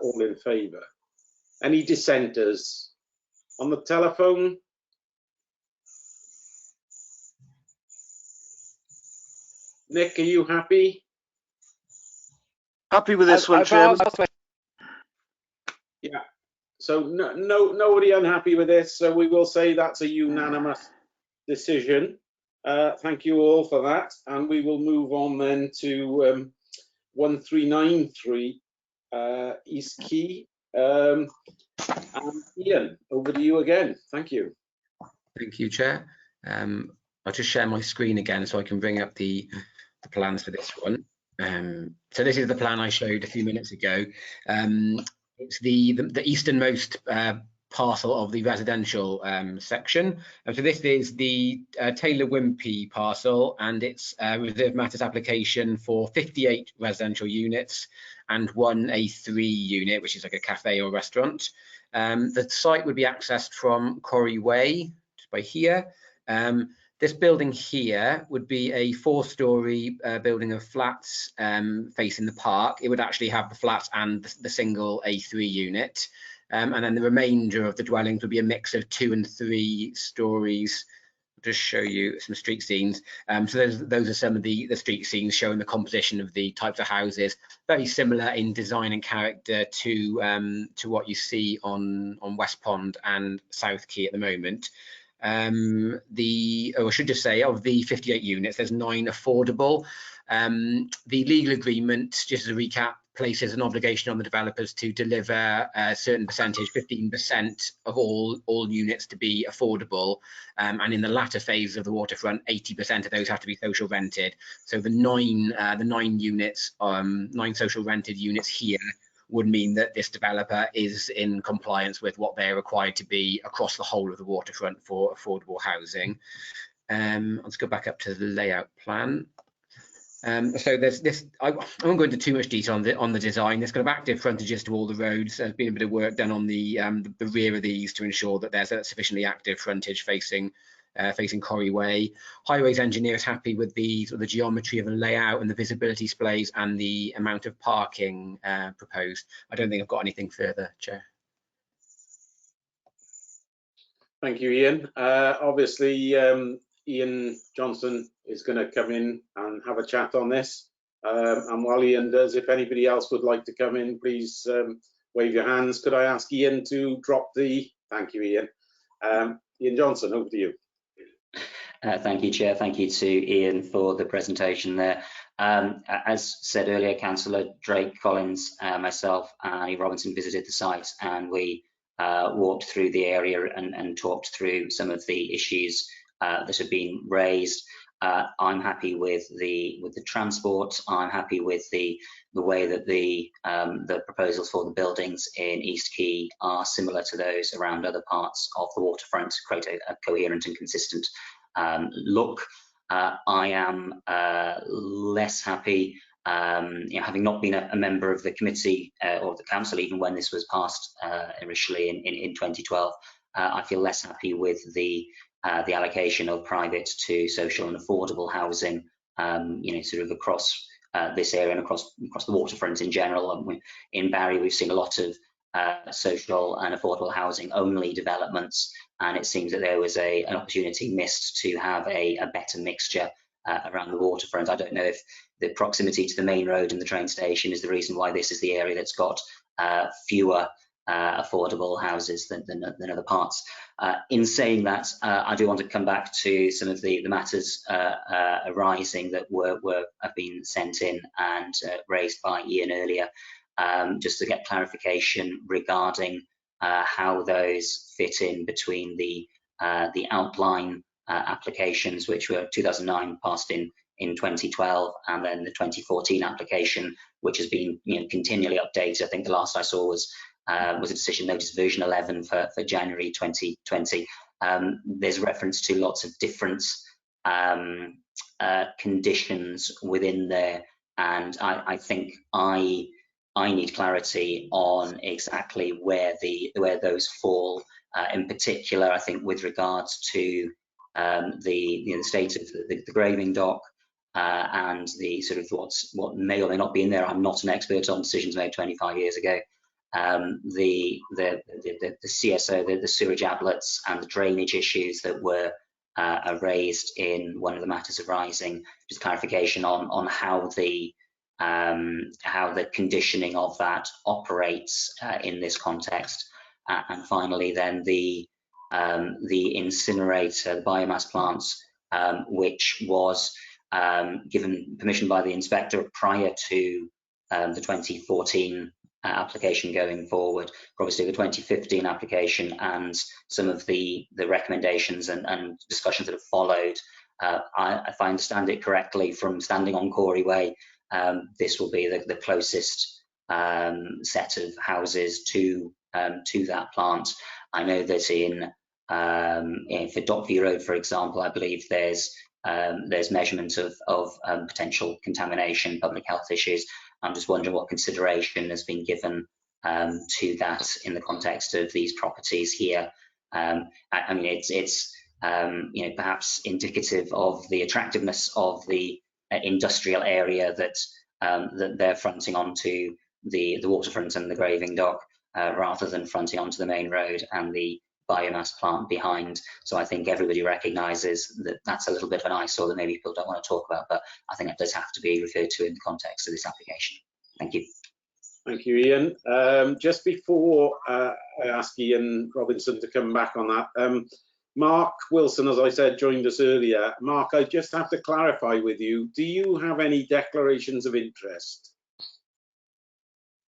[SPEAKER 4] all in favour. Any dissenters? On the telephone? Nick, are you happy?
[SPEAKER 17] Happy with this one, Chairman.
[SPEAKER 4] Yeah. So nobody unhappy with this. So we will say that's a unanimous decision. Thank you all for that. And we will move on then to 1393 East Quay. And Ian, over to you again. Thank you.
[SPEAKER 7] Thank you, Chair. I'll just share my screen again so I can bring up the plans for this one. So this is the plan I showed a few minutes ago. It's the easternmost parcel of the residential section. So this is the Taylor Wimpey parcel, and it's a reserved matters application for 58 residential units and one A3 unit, which is like a cafe or restaurant. The site would be accessed from Quarry Way, just by here. This building here would be a 4-storey building of flats facing the park. It would actually have the flats and the single A3 unit. And then the remainder of the dwellings would be a mix of 2 and 3 stories. I'll just show you some street scenes. So those are some of the street scenes showing the composition of the types of houses. Very similar in design and character to what you see on West Pond and South Quay at the moment. I should just say, of the 58 units, there's 9 affordable. The legal agreement, just as a recap, places an obligation on the developers to deliver a certain percentage, 15% of all units to be affordable, and in the latter phase of the waterfront, 80% of those have to be social rented. So the 9 units, 9 social rented units here would mean that this developer is in compliance with what they're required to be across the whole of the waterfront for affordable housing. Let's go back up to the layout plan. So there's this, I won't go into too much detail on the design. There's kind of active frontages to all the roads. There's been a bit of work done on the rear of these to ensure that there's a sufficiently active frontage facing Quarry Way. Highways engineer is happy with the geometry of the layout and the visibility displays and the amount of parking proposed. I don't think I've got anything further, Chair. Thank you, Ian.
[SPEAKER 4] Obviously, Ian Johnson is going to come in and have a chat on this. And while Ian does, if anybody else would like to come in, please wave your hands. Could I ask Ian to drop the... Thank you, Ian. Ian Johnson, over to you.
[SPEAKER 14] Thank you, Chair. Thank you to Ian for the presentation there. As said earlier, Councillor Drake Collins, myself, and Annie Robinson visited the site, and we walked through the area and talked through some of the issues that have been raised. I'm happy with the transport. I'm happy with the way that the proposals for the buildings in East Quay are similar to those around other parts of the waterfront, create a coherent and consistent look. I am less happy, having not been a member of the committee or the council even when this was passed initially in 2012. I feel less happy with the allocation of private to social and affordable housing, sort of across this area and across the waterfront in general. In Barry, we've seen a lot of social and affordable housing only developments, and it seems that there was an opportunity missed to have a better mixture around the waterfront. I don't know if the proximity to the main road and the train station is the reason why this is the area that's got fewer affordable houses than other parts. In saying that, I do want to come back to some of the matters arising that have been sent in and raised by Ian earlier, just to get clarification regarding how those fit in between the outline applications, which were 2009 passed in 2012, and then the 2014 application, which has been continually updated. I think the last I saw was a decision notice version 11 for January 2020. There's reference to lots of different conditions within there, and I think I need clarity on exactly where those fall. In particular, I think with regards to the state of the graving dock and the sort of what may or may not be in there. I'm not an expert on decisions made 25 years ago. The CSO, the sewage outlets, and the drainage issues that were raised in one of the matters arising. Just clarification on how the conditioning of that operates in this context. And finally, then the incinerator, the biomass plants, which was given permission by the inspector prior to the 2014 application going forward. Obviously, the 2015 application and some of the recommendations and discussions that have followed, if I understand it correctly from standing on Corey Way, this will be the closest set of houses to that plant. I know that for Dockview Road, for example, I believe there's measurement of potential contamination, public health issues. I'm just wondering what consideration has been given to that in the context of these properties here. I mean, it's perhaps indicative of the attractiveness of the industrial area that they're fronting onto the waterfront and the graving dock, rather than fronting onto the main road and the biomass plant behind. So I think everybody recognises that that's a little bit of an eyesore that maybe people don't want to talk about, but I think that does have to be referred to in the context of this application. Thank you.
[SPEAKER 4] Thank you, Ian. Just before I ask Ian Robinson to come back on that, Mark Wilson, as I said, joined us earlier. Mark, I just have to clarify with you, do you have any declarations of interest?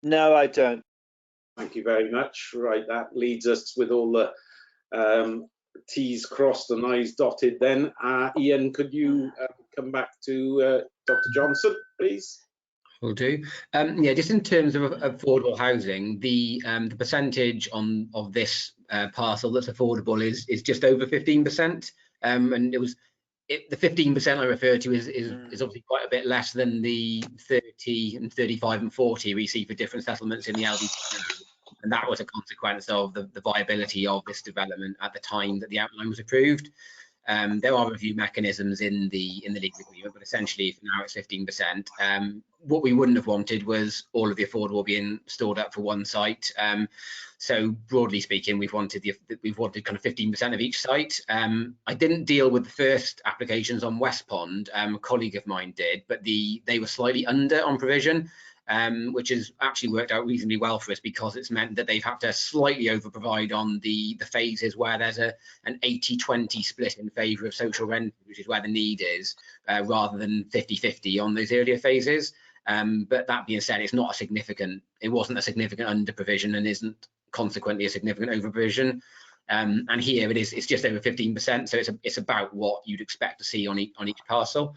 [SPEAKER 17] No, I don't.
[SPEAKER 4] Thank you very much. Right, that leads us with all the T's crossed and I's dotted then. Ian, could you come back to Dr. Johnson, please?
[SPEAKER 7] Will do. Yeah, just in terms of affordable housing, the percentage of this parcel that's affordable is just over 15%, and the 15% I refer to is obviously quite a bit less than the 30 and 35 and 40 we see for different settlements in the LDC, and that was a consequence of the viability of this development at the time that the outline was approved. There are review mechanisms in the legal agreement, but essentially for now it's 15%. What we wouldn't have wanted was all of the affordable being stored up for one site. So broadly speaking, we've wanted kind of 15% of each site. I didn't deal with the first applications on West Pond. A colleague of mine did, but they were slightly under on provision, which has actually worked out reasonably well for us, because it's meant that they've had to slightly over provide on the phases where there's an 80-20 split in favour of social rent, which is where the need is, rather than 50-50 on those earlier phases. But that being said, it wasn't a significant under provision and isn't consequently a significant over provision. And here it's just over 15%, so it's about what you'd expect to see on each parcel.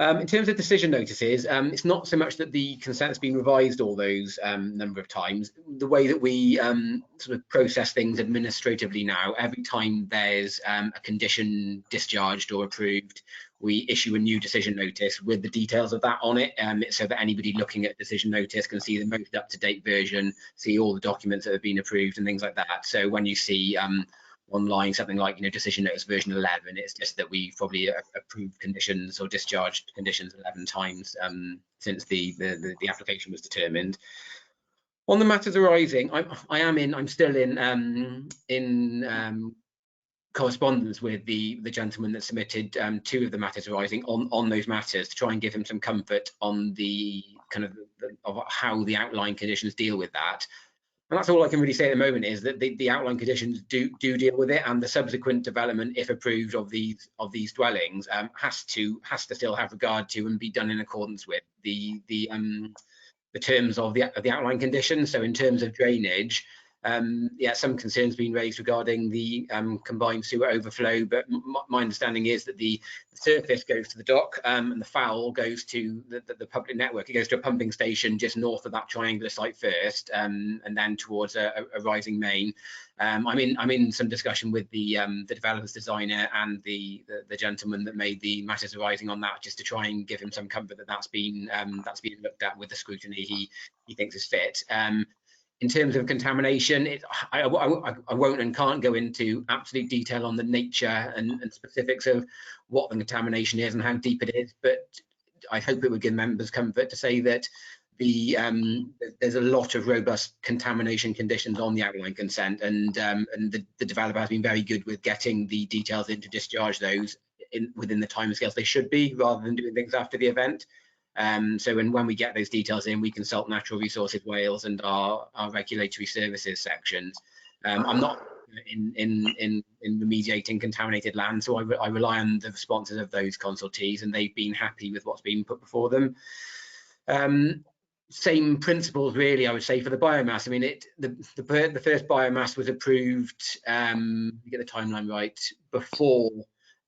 [SPEAKER 7] In terms of decision notices, it's not so much that the consent's been revised all those number of times. The way that we sort of process things administratively now, every time there's a condition discharged or approved, we issue a new decision notice with the details of that on it, so that anybody looking at decision notice can see the most up-to-date version, see all the documents that have been approved and things like that. So when you see online something like, you know, decision notice version 11, it's just that we probably approved conditions or discharged conditions 11 times since the application was determined. On the matters arising, I'm still in correspondence with the gentleman that submitted 2 of the matters arising on those matters to try and give him some comfort on the kind of how the outline conditions deal with that. And that's all I can really say at the moment, is that the outline conditions do deal with it, and the subsequent development, if approved, of these dwellings has to still have regard to and be done in accordance with the terms of the outline conditions. So in terms of drainage, yeah, some concerns being raised regarding the combined sewer overflow, but my understanding is that the surface goes to the dock and the foul goes to the public network. It goes to a pumping station just north of that triangular site first, and then towards a rising main. I'm in some discussion with the developer's designer and the gentleman that made the matters arising on that, just to try and give him some comfort that that's been looked at with the scrutiny he thinks is fit. In terms of contamination, I won't and can't go into absolute detail on the nature and specifics of what the contamination is and how deep it is, but I hope it would give members comfort to say that there's a lot of robust contamination conditions on the outline consent, and the developer has been very good with getting the details in to discharge those within the timescales they should be, rather than doing things after the event. So when we get those details in, we consult Natural Resources Wales and our regulatory services sections. I'm not in remediating contaminated land, so I rely on the responses of those consultees, and they've been happy with what's been put before them. Same principles really, I would say, for the biomass. I mean, the first biomass was approved, get the timeline right, before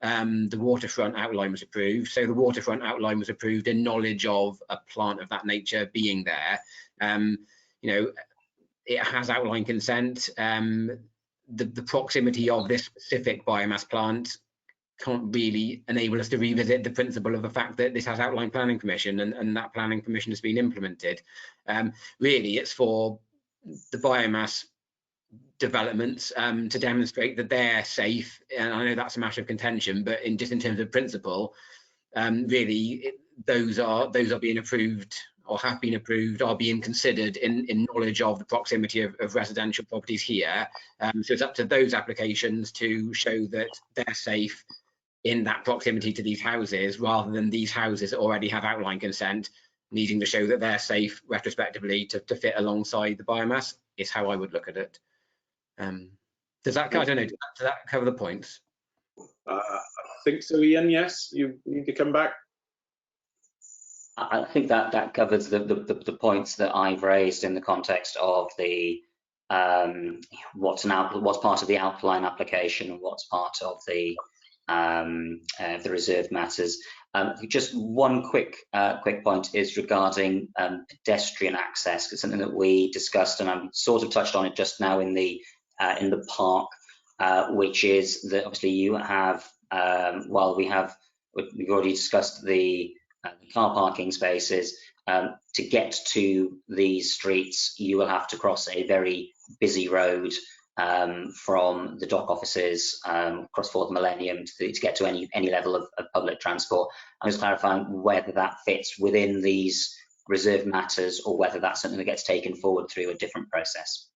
[SPEAKER 7] the waterfront outline was approved. So the waterfront outline was approved in knowledge of a plant of that nature being there. You know, it has outline consent. The proximity of this specific biomass plant can't really enable us to revisit the principle of the fact that this has outline planning permission, and that planning permission has been implemented. Really, it's for the biomass developments to demonstrate that they're safe, and I know that's a matter of contention, but in terms of principle, really those are being approved, or have been approved, are being considered in knowledge of the proximity of residential properties here. So it's up to those applications to show that they're safe in that proximity to these houses, rather than these houses that already have outline consent needing to show that they're safe retrospectively to fit alongside the biomass, is how I would look at it. Does that, I don't know, does that cover the points?
[SPEAKER 4] I think so, Ian. Yes, you need to come back.
[SPEAKER 14] I think that covers the points that I've raised in the context of the what's part of the outline application and what's part of the reserved matters. Just one quick point is regarding pedestrian access. It's something that we discussed, and I sort of touched on it just now in the park, which is that obviously you have, while we've already discussed the car parking spaces, to get to these streets you will have to cross a very busy road from the dock offices across Fourth Millennium to get to any level of public transport. I'm just clarifying whether that fits within these reserved matters, or whether that's something that gets taken forward through a different process.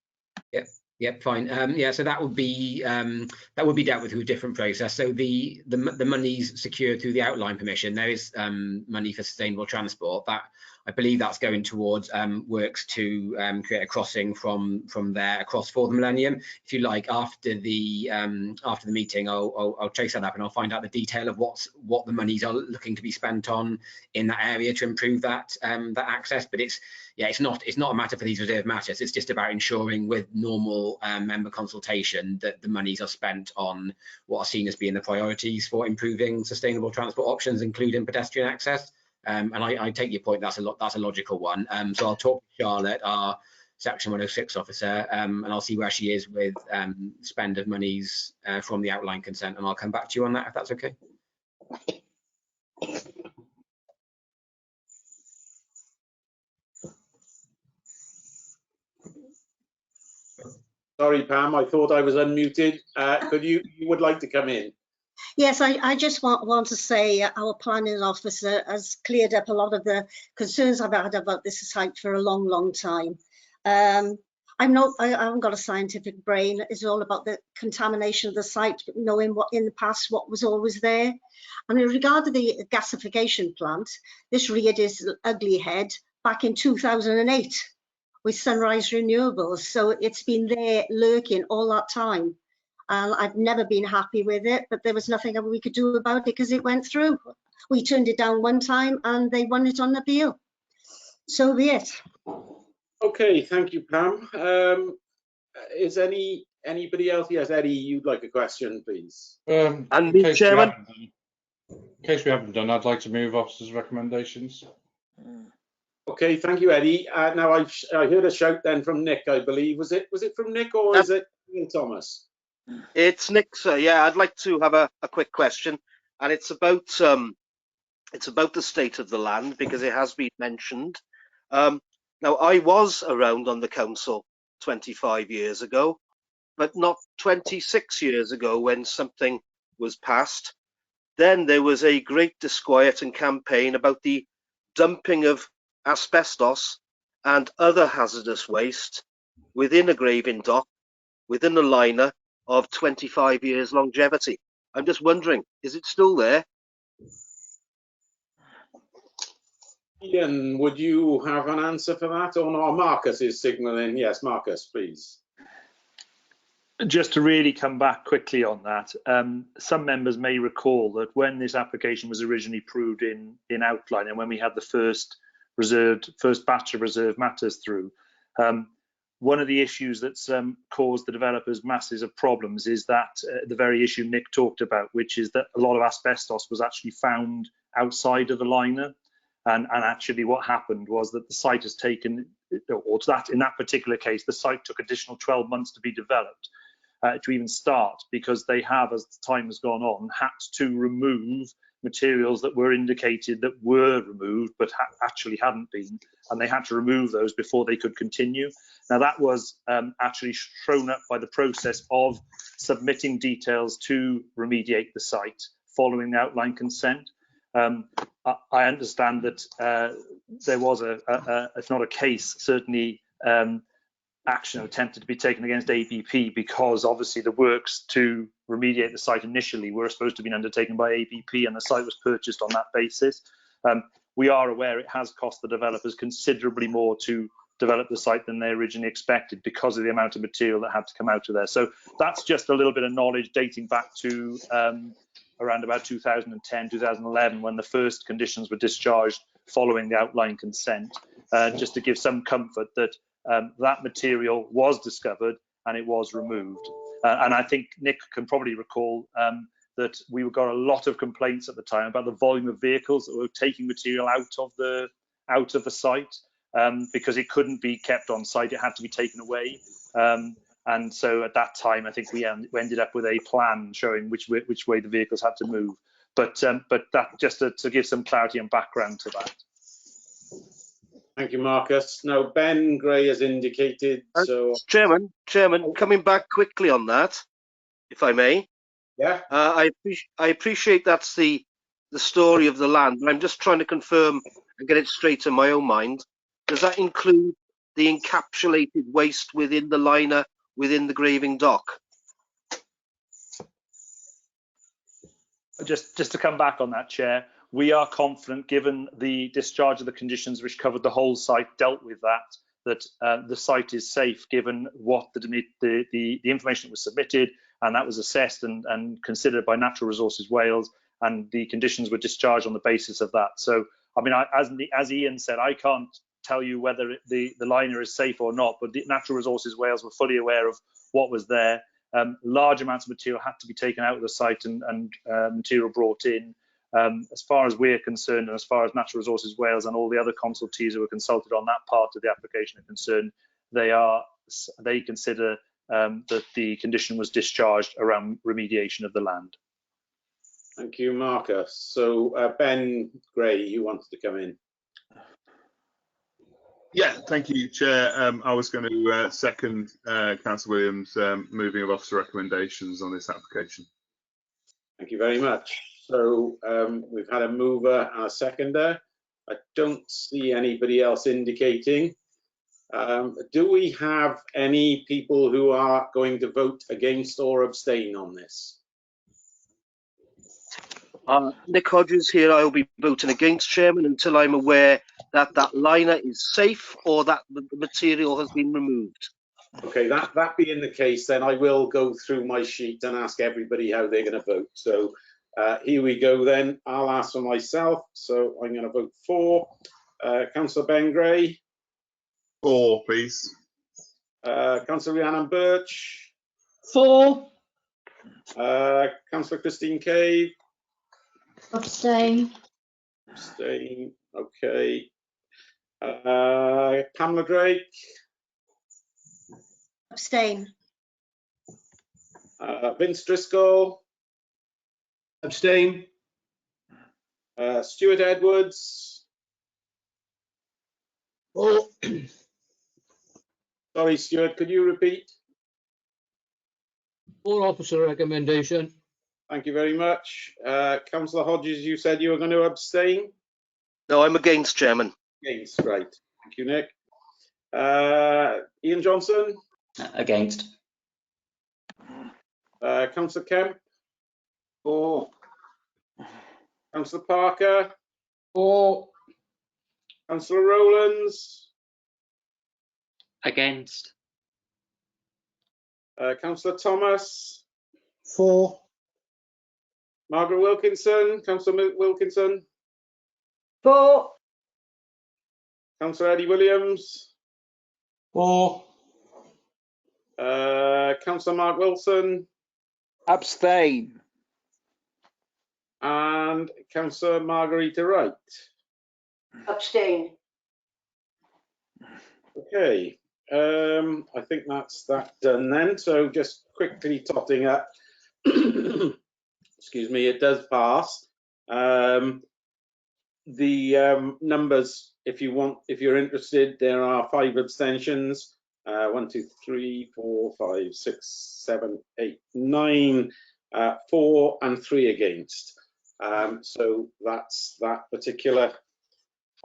[SPEAKER 7] Yep, fine. Yeah, so that would be dealt with through a different process. So the money's secured through the outline permission. There is money for sustainable transport. That I believe that's going towards works to create a crossing from there across for the Millennium. If you like, after the meeting, I'll chase that up and I'll find out the detail of what the monies are looking to be spent on in that area to improve that that access. But it's not a matter for these reserved matters. It's just about ensuring with normal member consultation that the monies are spent on what are seen as being the priorities for improving sustainable transport options, including pedestrian access. And I take your point. That's a logical one. So I'll talk to Charlotte, our Section 106 officer, and I'll see where she is with spend of monies from the outline consent, and I'll come back to you on that if that's okay.
[SPEAKER 4] Sorry, Pam, I thought I was unmuted. You would like to come in?
[SPEAKER 15] Yes, I just want to say our planning officer has cleared up a lot of the concerns I've had about this site for a long time. I haven't got a scientific brain. It's all about the contamination of the site, but knowing what in the past what was always there. And in regard to the gasification plant, this reared its ugly head back in 2008 with Sunrise Renewables. So it's been there lurking all that time. And I've never been happy with it, but there was nothing we could do about it because it went through. We turned it down one time and they won it on appeal. So be it.
[SPEAKER 4] Okay, thank you, Pam. Is anybody else? Yes, Eddie, you'd like a question, please.
[SPEAKER 12] In case we haven't done, I'd like to move officers' recommendations.
[SPEAKER 4] Okay, thank you, Eddie. Now I heard a shout then from Nick, I believe. Was it from Nick or is it Thomas?
[SPEAKER 17] It's Nick, sir. Yeah, I'd like to have a quick question, and it's about the state of the land because it has been mentioned. Now, I was around on the council 25 years ago, but not 26 years ago when something was passed. Then there was a great disquiet and campaign about the dumping of asbestos and other hazardous waste within a graving dock, within a liner of 25 years longevity. I'm just wondering, is it still there?
[SPEAKER 4] Ian, would you have an answer for that? Or no? Marcus is signalling. Yes, Marcus, please.
[SPEAKER 13] Just to really come back quickly on that, some members may recall that when this application was originally approved in outline and when we had the first batch of reserved matters through, one of the issues that's caused the developers masses of problems is that the very issue Nick talked about, which is that a lot of asbestos was actually found outside of the liner. And actually what happened was that the site has taken, or in that particular case, the site took additional 12 months to be developed, to even start, because they have, as time has gone on, had to remove materials that were indicated that were removed but actually hadn't been, and they had to remove those before they could continue. Now that was actually thrown up by the process of submitting details to remediate the site following the outline consent. I understand that there was if not a case, certainly action attempted to be taken against ABP because obviously the works to remediate the site initially were supposed to have been undertaken by ABP and the site was purchased on that basis. We are aware it has cost the developers considerably more to develop the site than they originally expected because of the amount of material that had to come out of there. So that's just a little bit of knowledge dating back to around about 2010, 2011, when the first conditions were discharged following the outline consent, just to give some comfort that that material was discovered and it was removed. And I think Nick can probably recall that we got a lot of complaints at the time about the volume of vehicles that were taking material out of the site because it couldn't be kept on site, it had to be taken away. And so at that time, I think we ended up with a plan showing which way the vehicles had to move. But that just to give some clarity and background to that.
[SPEAKER 4] Thank you, Marcus. Now, Ben Gray has indicated. So,
[SPEAKER 17] Chairman, coming back quickly on that, if I may.
[SPEAKER 4] Yeah.
[SPEAKER 17] I appreciate that's the story of the land, but I'm just trying to confirm and get it straight in my own mind. Does that include the encapsulated waste within the liner, within the graving dock?
[SPEAKER 13] Just to come back on that, Chair, we are confident, given the discharge of the conditions which covered the whole site, dealt with that the site is safe given what the information that was submitted, and that was assessed and considered by Natural Resources Wales, and the conditions were discharged on the basis of that. So, I mean, as Ian said, I can't tell you whether the liner is safe or not, but the Natural Resources Wales were fully aware of what was there. Large amounts of material had to be taken out of the site and material brought in. As far as we're concerned, and as far as Natural Resources Wales and all the other consultees who were consulted on that part of the application are concerned, they consider that the condition was discharged around remediation of the land.
[SPEAKER 4] Thank you, Marcus. So Ben Gray, you wanted to come in.
[SPEAKER 6] Yeah, thank you, Chair. I was going to second Councillor Williams' moving of officer recommendations on this application.
[SPEAKER 4] Thank you very much. So we've had a mover and a seconder. I don't see anybody else indicating. Do we have any people who are going to vote against or abstain on this?
[SPEAKER 17] Nick Hodges here. I will be voting against, Chairman, until I'm aware that that liner is safe or that the material has been removed.
[SPEAKER 4] Okay, that being the case, then I will go through my sheet and ask everybody how they're going to vote. So here we go then. I'll ask for myself. So I'm going to vote for. Councillor Ben Gray.
[SPEAKER 6] For, please.
[SPEAKER 4] Councillor Rhiannon Birch.
[SPEAKER 15] For.
[SPEAKER 4] Councillor Christine Cave.
[SPEAKER 11] Abstain.
[SPEAKER 4] Abstain. Okay. Pamela Drake.
[SPEAKER 15] Abstain.
[SPEAKER 4] Vince Driscoll.
[SPEAKER 1] Abstain.
[SPEAKER 4] Stuart Edwards.
[SPEAKER 1] Oh.
[SPEAKER 4] Sorry, Stuart, could you repeat?
[SPEAKER 1] For officer recommendation.
[SPEAKER 4] Thank you very much. Councillor Hodges, you said you were going to abstain?
[SPEAKER 17] No, I'm against, Chairman.
[SPEAKER 4] Against, right. Thank you, Nick. Ian Johnson?
[SPEAKER 14] Against.
[SPEAKER 4] Councillor Kemp? For. Councillor Parker?
[SPEAKER 1] For.
[SPEAKER 4] Councillor Rowlands?
[SPEAKER 18] Against.
[SPEAKER 4] Councillor Thomas?
[SPEAKER 9] For.
[SPEAKER 4] Margaret Wilkinson? Councillor Wilkinson?
[SPEAKER 16] For.
[SPEAKER 4] Councillor Eddie Williams?
[SPEAKER 1] For.
[SPEAKER 4] Councillor Mark Wilson?
[SPEAKER 5] Abstain.
[SPEAKER 4] And Councillor Margarita Wright?
[SPEAKER 16] Abstain.
[SPEAKER 4] Okay, I think that's that done then. So just quickly totting up, excuse me, it does pass. The numbers, if you're interested, there are 5 abstentions. 1, 2, 3, 4, 5, 6, 7, 8, 9, 4 and 3 against. So that's that particular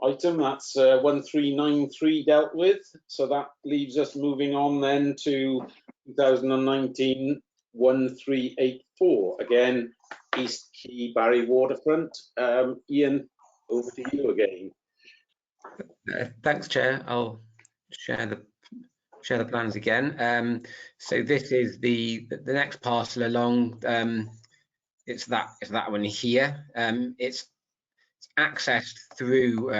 [SPEAKER 4] item. That's 1393 dealt with. So that leaves us moving on then to 2019 1384. Again, East Quay Barry Waterfront. Ian, over to you again.
[SPEAKER 7] Thanks, Chair. I'll share the plans again. So this is the next parcel along. It's that one here. It's accessed through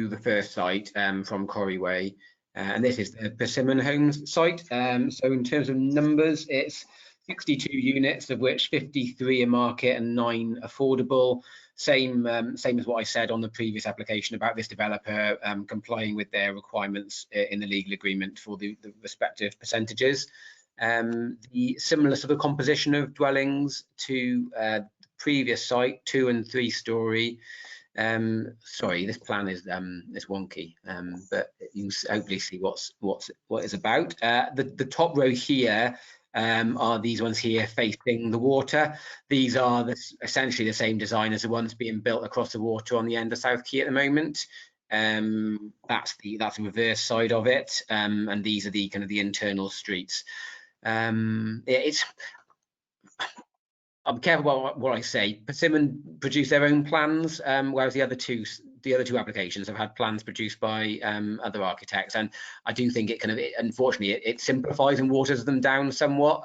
[SPEAKER 7] the first site from Corrie Way, and this is the Persimmon Homes site. So in terms of numbers, it's 62 units, of which 53 are market and 9 affordable. Same as what I said on the previous application about this developer complying with their requirements in the legal agreement for the respective percentages. The similar sort of composition of dwellings to the previous site, 2- and 3-storey. Sorry, this plan is wonky, but you can hopefully see what is about. The top row here are these ones here facing the water. These are essentially the same design as the ones being built across the water on the end of South Quay at the moment. That's the reverse side of it, and these are the kind of the internal streets. I'm careful about what I say. Persimmon produced their own plans, whereas the other two applications have had plans produced by other architects, and I do think unfortunately, it simplifies and waters them down somewhat.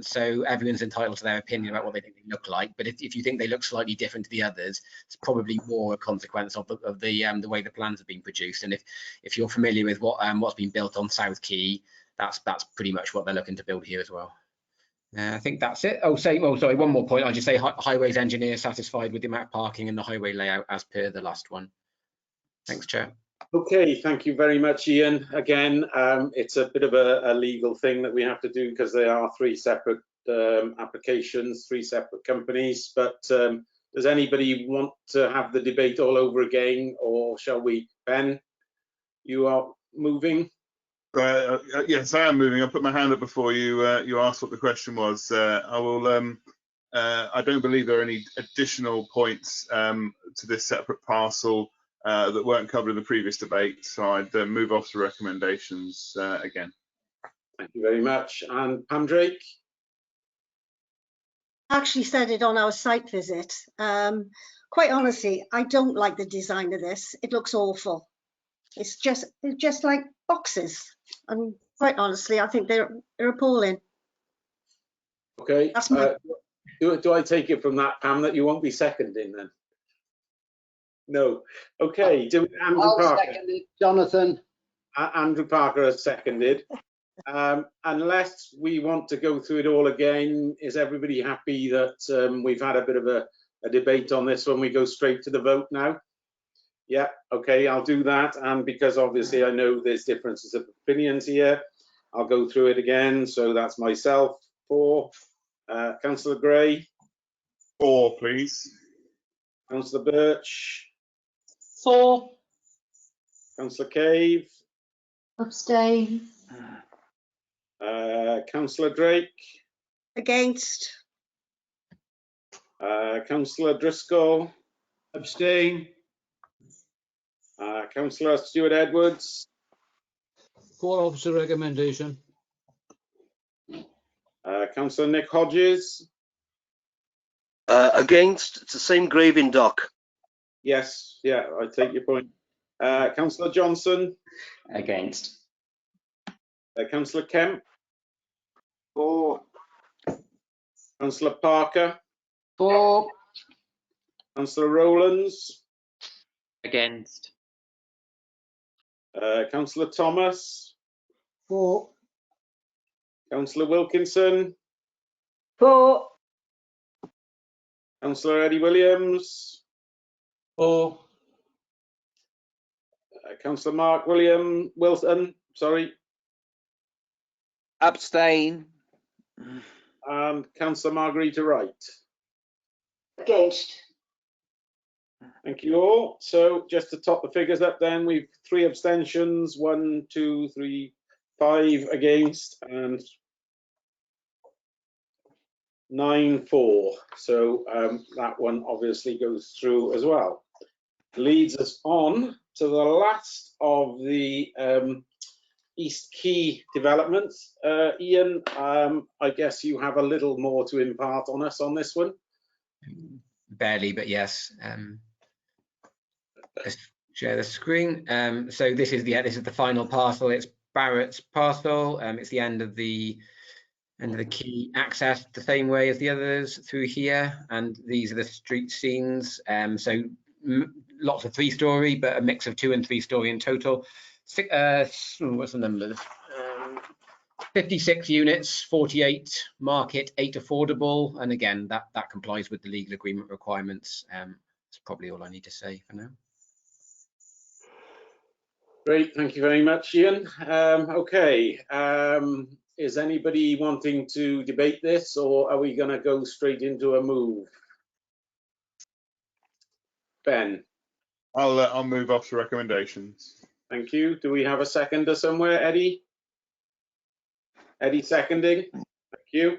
[SPEAKER 7] So everyone's entitled to their opinion about what they think they look like. But if you think they look slightly different to the others, it's probably more a consequence of the way the plans have been produced. And if you're familiar with what's been built on South Quay, that's pretty much what they're looking to build here as well. I think that's it. Sorry, one more point. I'll just say highways engineer satisfied with the amount of parking and the highway layout as per the last one. Thanks, Chair.
[SPEAKER 4] Okay, thank you very much, Ian. Again, it's a bit of a legal thing that we have to do because they are three separate applications, three separate companies. But does anybody want to have the debate all over again, or shall we? Ben, you are moving.
[SPEAKER 6] Yes, I am moving. I put my hand up before you asked what the question was. I will. I don't believe there are any additional points to this separate parcel that weren't covered in the previous debate, so I'd move off to recommendations again.
[SPEAKER 4] Thank you very much. And Pam Drake?
[SPEAKER 15] I actually said it on our site visit. Quite honestly, I don't like the design of this. It looks awful. It's just like boxes. And quite honestly, I think they're appalling.
[SPEAKER 4] Okay.
[SPEAKER 15] That's my...
[SPEAKER 4] do I take it from that, Pam, that you won't be seconding then? No. Okay. Andrew Parker.
[SPEAKER 5] Second it, Jonathan.
[SPEAKER 4] Andrew Parker has seconded. Unless we want to go through it all again, is everybody happy that we've had a bit of a debate on this when we go straight to the vote now? Yeah, okay, I'll do that. And because obviously I know there's differences of opinions here, I'll go through it again. So that's myself, 4. Councillor Gray?
[SPEAKER 6] 4, please.
[SPEAKER 4] Councillor Birch?
[SPEAKER 16] 4.
[SPEAKER 4] Councillor Cave?
[SPEAKER 11] Abstain.
[SPEAKER 4] Councillor Drake?
[SPEAKER 15] Against.
[SPEAKER 4] Councillor Driscoll?
[SPEAKER 12] Abstain.
[SPEAKER 4] Councillor Stewart Edwards?
[SPEAKER 12] For officer recommendation.
[SPEAKER 4] Councillor Nick Hodges?
[SPEAKER 17] Against. It's the same graving dock.
[SPEAKER 4] Yes, yeah, I take your point. Councillor Johnson?
[SPEAKER 14] Against.
[SPEAKER 4] Councillor Kemp?
[SPEAKER 5] 4.
[SPEAKER 4] Councillor Parker?
[SPEAKER 16] 4.
[SPEAKER 4] Councillor Rowlands?
[SPEAKER 2] Against.
[SPEAKER 4] Councillor Thomas?
[SPEAKER 9] 4.
[SPEAKER 4] Councillor Wilkinson?
[SPEAKER 16] 4.
[SPEAKER 4] Councillor Eddie Williams?
[SPEAKER 12] 4.
[SPEAKER 4] Councillor Mark Wilson, sorry.
[SPEAKER 5] Abstain.
[SPEAKER 4] And Councillor Margarita Wright.
[SPEAKER 16] Against.
[SPEAKER 4] Thank you all. So just to top the figures up then, we've 3 abstentions, 1, 2, 3, 5 against, and 9 for. So that one obviously goes through as well. Leads us on to the last of the East Quay developments. Ian, I guess you have a little more to impart on us on this one.
[SPEAKER 7] Barely, but yes. Let's share the screen. So this is the final parcel. It's Barrett's parcel. It's the end of the quay access the same way as the others through here, and these are the street scenes. So lots of 3-storey, but a mix of 2- and 3-storey in total. What's the number? 56 units, 48 market, 8 affordable, and again that complies with the legal agreement requirements. That's probably all I need to say for now.
[SPEAKER 4] Great, thank you very much, Ian. Okay, is anybody wanting to debate this, or are we going to go straight into a move? Ben?
[SPEAKER 6] I'll move off to recommendations.
[SPEAKER 4] Thank you. Do we have a seconder somewhere, Eddie? Eddie seconding. Thank you.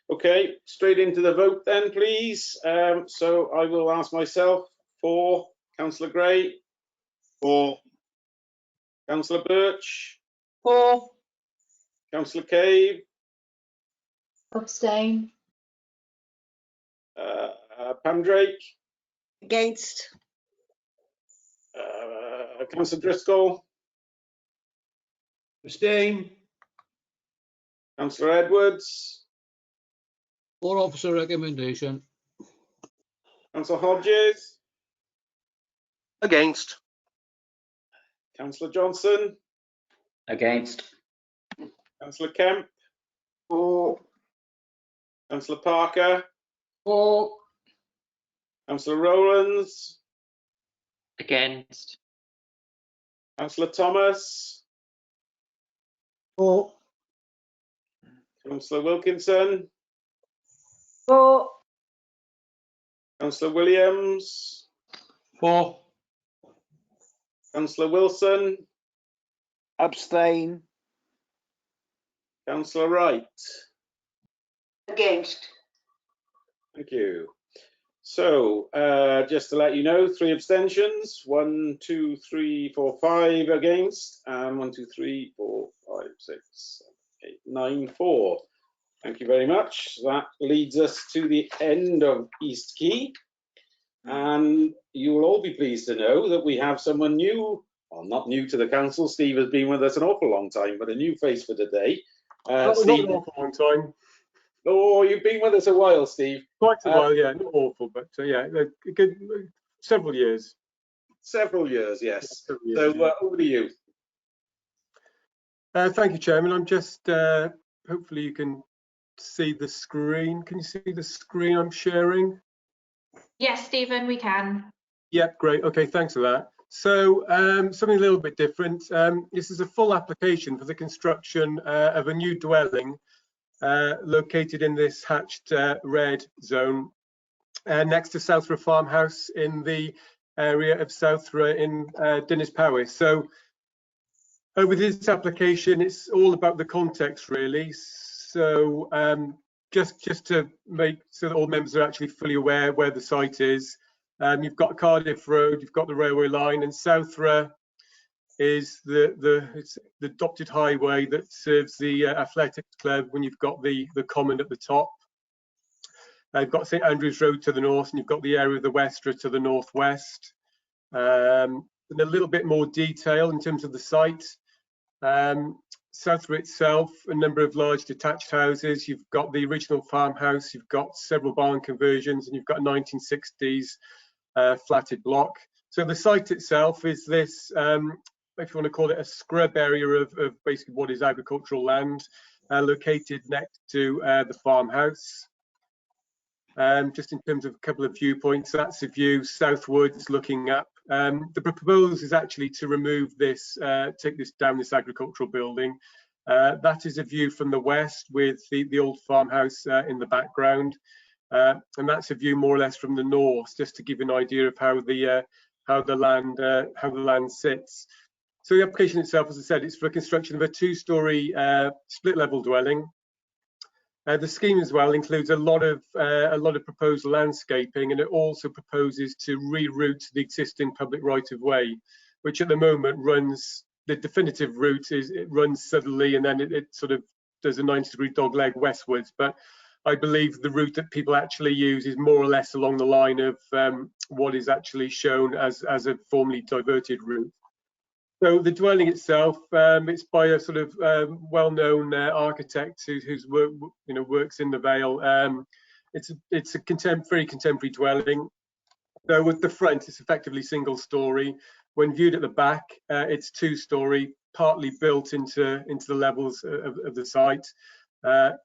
[SPEAKER 4] Okay, straight into the vote then, please. So I will ask myself. 4. Councillor Gray?
[SPEAKER 6] 4.
[SPEAKER 4] Councillor Birch?
[SPEAKER 16] 4.
[SPEAKER 4] Councillor Cave?
[SPEAKER 11] Abstain.
[SPEAKER 4] Pam Drake,
[SPEAKER 15] Against.
[SPEAKER 4] Councillor Driscoll,
[SPEAKER 12] Abstain.
[SPEAKER 4] Councillor Edwards,
[SPEAKER 12] For officer recommendation.
[SPEAKER 4] Councillor Hodges,
[SPEAKER 17] Against.
[SPEAKER 4] Councillor Johnson,
[SPEAKER 14] Against.
[SPEAKER 4] Councillor Kemp,
[SPEAKER 16] For.
[SPEAKER 4] Councillor Parker,
[SPEAKER 16] For.
[SPEAKER 4] Councillor Rowlands,
[SPEAKER 18] Against.
[SPEAKER 4] Councillor Thomas,
[SPEAKER 9] For.
[SPEAKER 4] Councillor Wilkinson,
[SPEAKER 16] For.
[SPEAKER 4] Councillor Williams,
[SPEAKER 12] For.
[SPEAKER 4] Councillor Wilson,
[SPEAKER 16] Abstain.
[SPEAKER 4] Councillor Wright.
[SPEAKER 15] Against.
[SPEAKER 4] Thank you. So just to let you know, 3 abstentions, 1, 2, 3, 4, 5 against, and 1, 2, 3, 4, 5, 6, 7, 8, 9, 4. Thank you very much. That leads us to the end of East Quay. And you will all be pleased to know that we have someone new, well, not new to the council. Steve has been with us an awful long time, but a new face for today.
[SPEAKER 1] Not
[SPEAKER 4] Steve,
[SPEAKER 1] an awful long time.
[SPEAKER 4] oh, you've been with us a while, Steve.
[SPEAKER 1] Quite a while, yeah. Not awful, but yeah, a good several years.
[SPEAKER 4] Several years, yes.
[SPEAKER 1] Several years,
[SPEAKER 4] So over to you.
[SPEAKER 1] Thank you, Chairman. I'm just, hopefully you can see the screen. Can you see the screen I'm sharing?
[SPEAKER 3] Yes, Stephen, we can.
[SPEAKER 1] Yeah, great. Okay, thanks for that. So something a little bit different. This is a full application for the construction of a new dwelling located in this hatched red zone next to Southra Farmhouse in the area of Southra in Dinas Powys. So with this application, it's all about the context, really. So just to make so that all members are actually fully aware where the site is. You've got Cardiff Road, you've got the railway line, and Southra is it's the adopted highway that serves the athletics club when you've got the common at the top. You've got St Andrews Road to the north, and you've got the area of the Westra to the northwest. And a little bit more detail in terms of the site. Southra itself, a number of large detached houses. You've got the original farmhouse, you've got several barn conversions, and you've got a 1960s flatted block. So the site itself is this, if you want to call it a scrub area of basically what is agricultural land, located next to the farmhouse. Just in terms of a couple of viewpoints, that's a view southwards looking up. The proposal is actually to remove this, take this down, this agricultural building. That is a view from the west with the old farmhouse in the background. And that's a view more or less from the north, just to give an idea of how the land sits. So the application itself, as I said, it's for construction of a 2-storey split level dwelling. The scheme as well includes a lot of proposed landscaping, and it also proposes to reroute the existing public right of way, which at the moment runs, the definitive route is it runs southerly and then it sort of does a 90-degree dog leg westwards. But I believe the route that people actually use is more or less along the line of what is actually shown as a formerly diverted route. So the dwelling itself, it's by a sort of well-known architect whose work, works in the Vale. It's a very contemporary dwelling. So with the front, it's effectively single-storey. When viewed at the back, it's 2-storey, partly built into the levels of the site.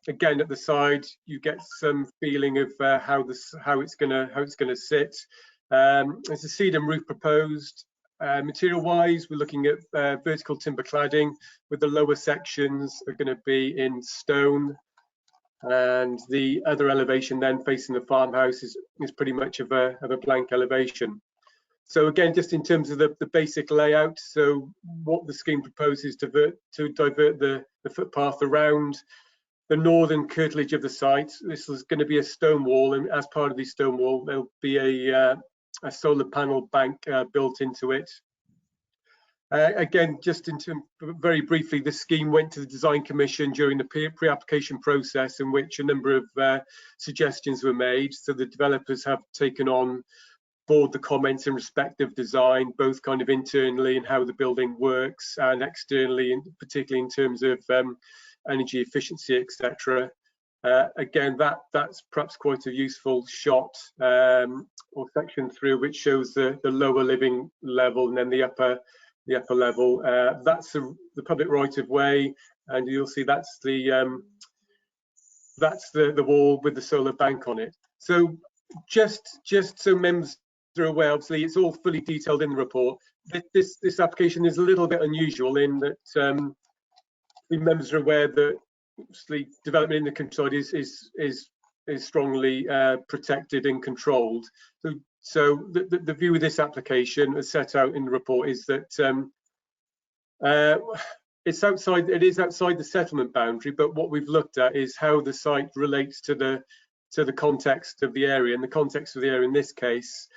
[SPEAKER 1] Again, at the side, you get some feeling of how it's gonna sit. There's a cedar roof proposed. Material-wise, we're looking at vertical timber cladding, with the lower sections are going to be in stone, and the other elevation then facing the farmhouse is pretty much of a blank elevation. So again, just in terms of the basic layout, so what the scheme proposes to divert the footpath around the northern curtilage of the site. This is going to be a stone wall, and as part of the stone wall, there'll be a solar panel bank built into it. Again, just very briefly, the scheme went to the Design Commission during the pre-application process, in which a number of suggestions were made. So the developers have taken on board the comments in respect of design, both kind of internally and how the building works, and externally, and particularly in terms of energy efficiency, etc. Again, that's perhaps quite a useful shot or section through, which shows the lower living level and then the upper level. That's the public right of way, and you'll see that's the wall with the solar bank on it. So just so members are aware, obviously it's all fully detailed in the report. This application is a little bit unusual in that the members are aware that obviously development in the countryside is strongly protected and controlled. So the view of this application, as set out in the report, is that it is outside the settlement boundary, but what we've looked at is how the site relates to the context of the area, and the context of the area in this case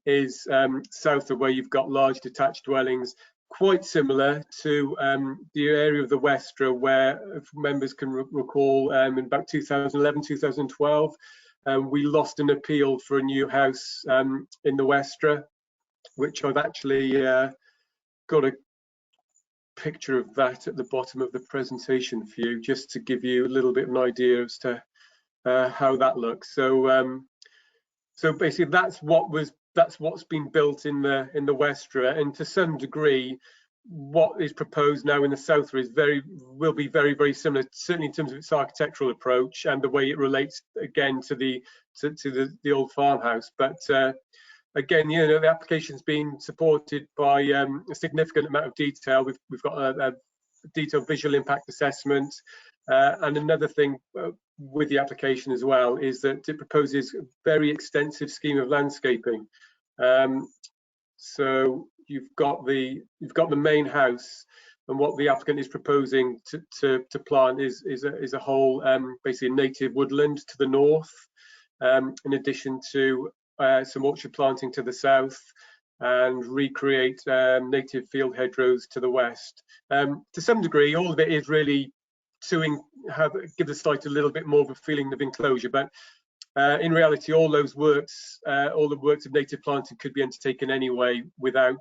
[SPEAKER 1] is south of where you've got large detached dwellings, quite similar to the area of the Westra, where, if members can recall, in about 2011, 2012, we lost an appeal for a new house in the Westra, which I've actually got a picture of that at the bottom of the presentation for you, just to give you a little bit of an idea as to how that looks. So basically that's what's been built in the Westra, and to some degree what is proposed now in the South will be very, very similar, certainly in terms of its architectural approach and the way it relates again to the old farmhouse. But again, you know, the application's been supported by a significant amount of detail. We've got a detailed visual impact assessment, and another thing with the application as well is that it proposes a very extensive scheme of landscaping. So you've got the main house, and what the applicant is proposing to plant is a whole basically a native woodland to the north, in addition to some orchard planting to the south, and recreate native field hedgerows to the west. To some degree, all of it is really to give the site a little bit more of a feeling of enclosure, but in reality, all the works of native planting could be undertaken anyway without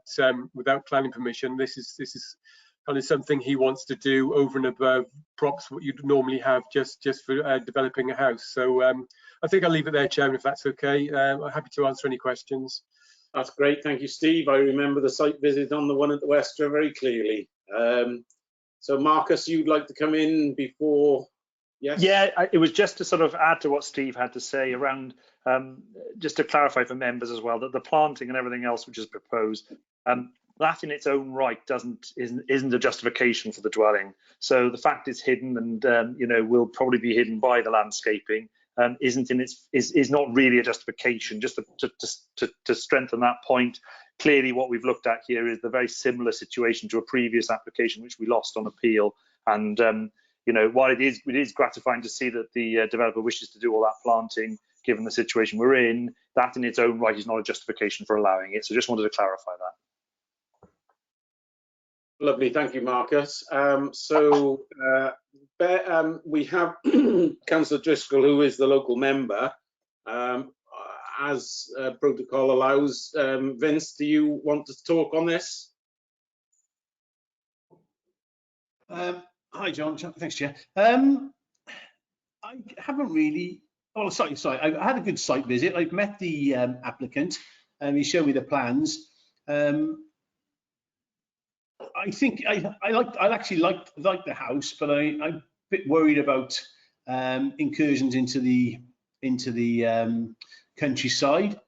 [SPEAKER 1] planning permission. This is kind of something he wants to do over and above perhaps what you'd normally have just for developing a house. So I think I'll leave it there, Chairman, if that's okay. I'm happy to answer any questions.
[SPEAKER 4] That's great, thank you, Steve. I remember the site visit on the one at the Westra very clearly. So Marcus, you'd like to come in before? Yes.
[SPEAKER 13] Yeah, it was just to sort of add to what Steve had to say around, just to clarify for members as well, that the planting and everything else which is proposed, that in its own right isn't a justification for the dwelling. So the fact it's hidden and you know, will probably be hidden by the landscaping, is not really a justification. Just to strengthen that point, clearly what we've looked at here is the very similar situation to a previous application which we lost on appeal, and you know, while it is gratifying to see that the developer wishes to do all that planting, given the situation we're in, that in its own right is not a justification for allowing it. So just wanted to clarify that.
[SPEAKER 4] Lovely, thank you, Marcus. We have Councillor Driscoll, who is the local member. As protocol allows, Vince, do you want to talk on this?
[SPEAKER 19] Hi, John. Thanks, Chair. I haven't really. Oh, sorry. I had a good site visit. I've met the applicant, and he showed me the plans. I think I actually like the house, but I'm a bit worried about incursions into the countryside.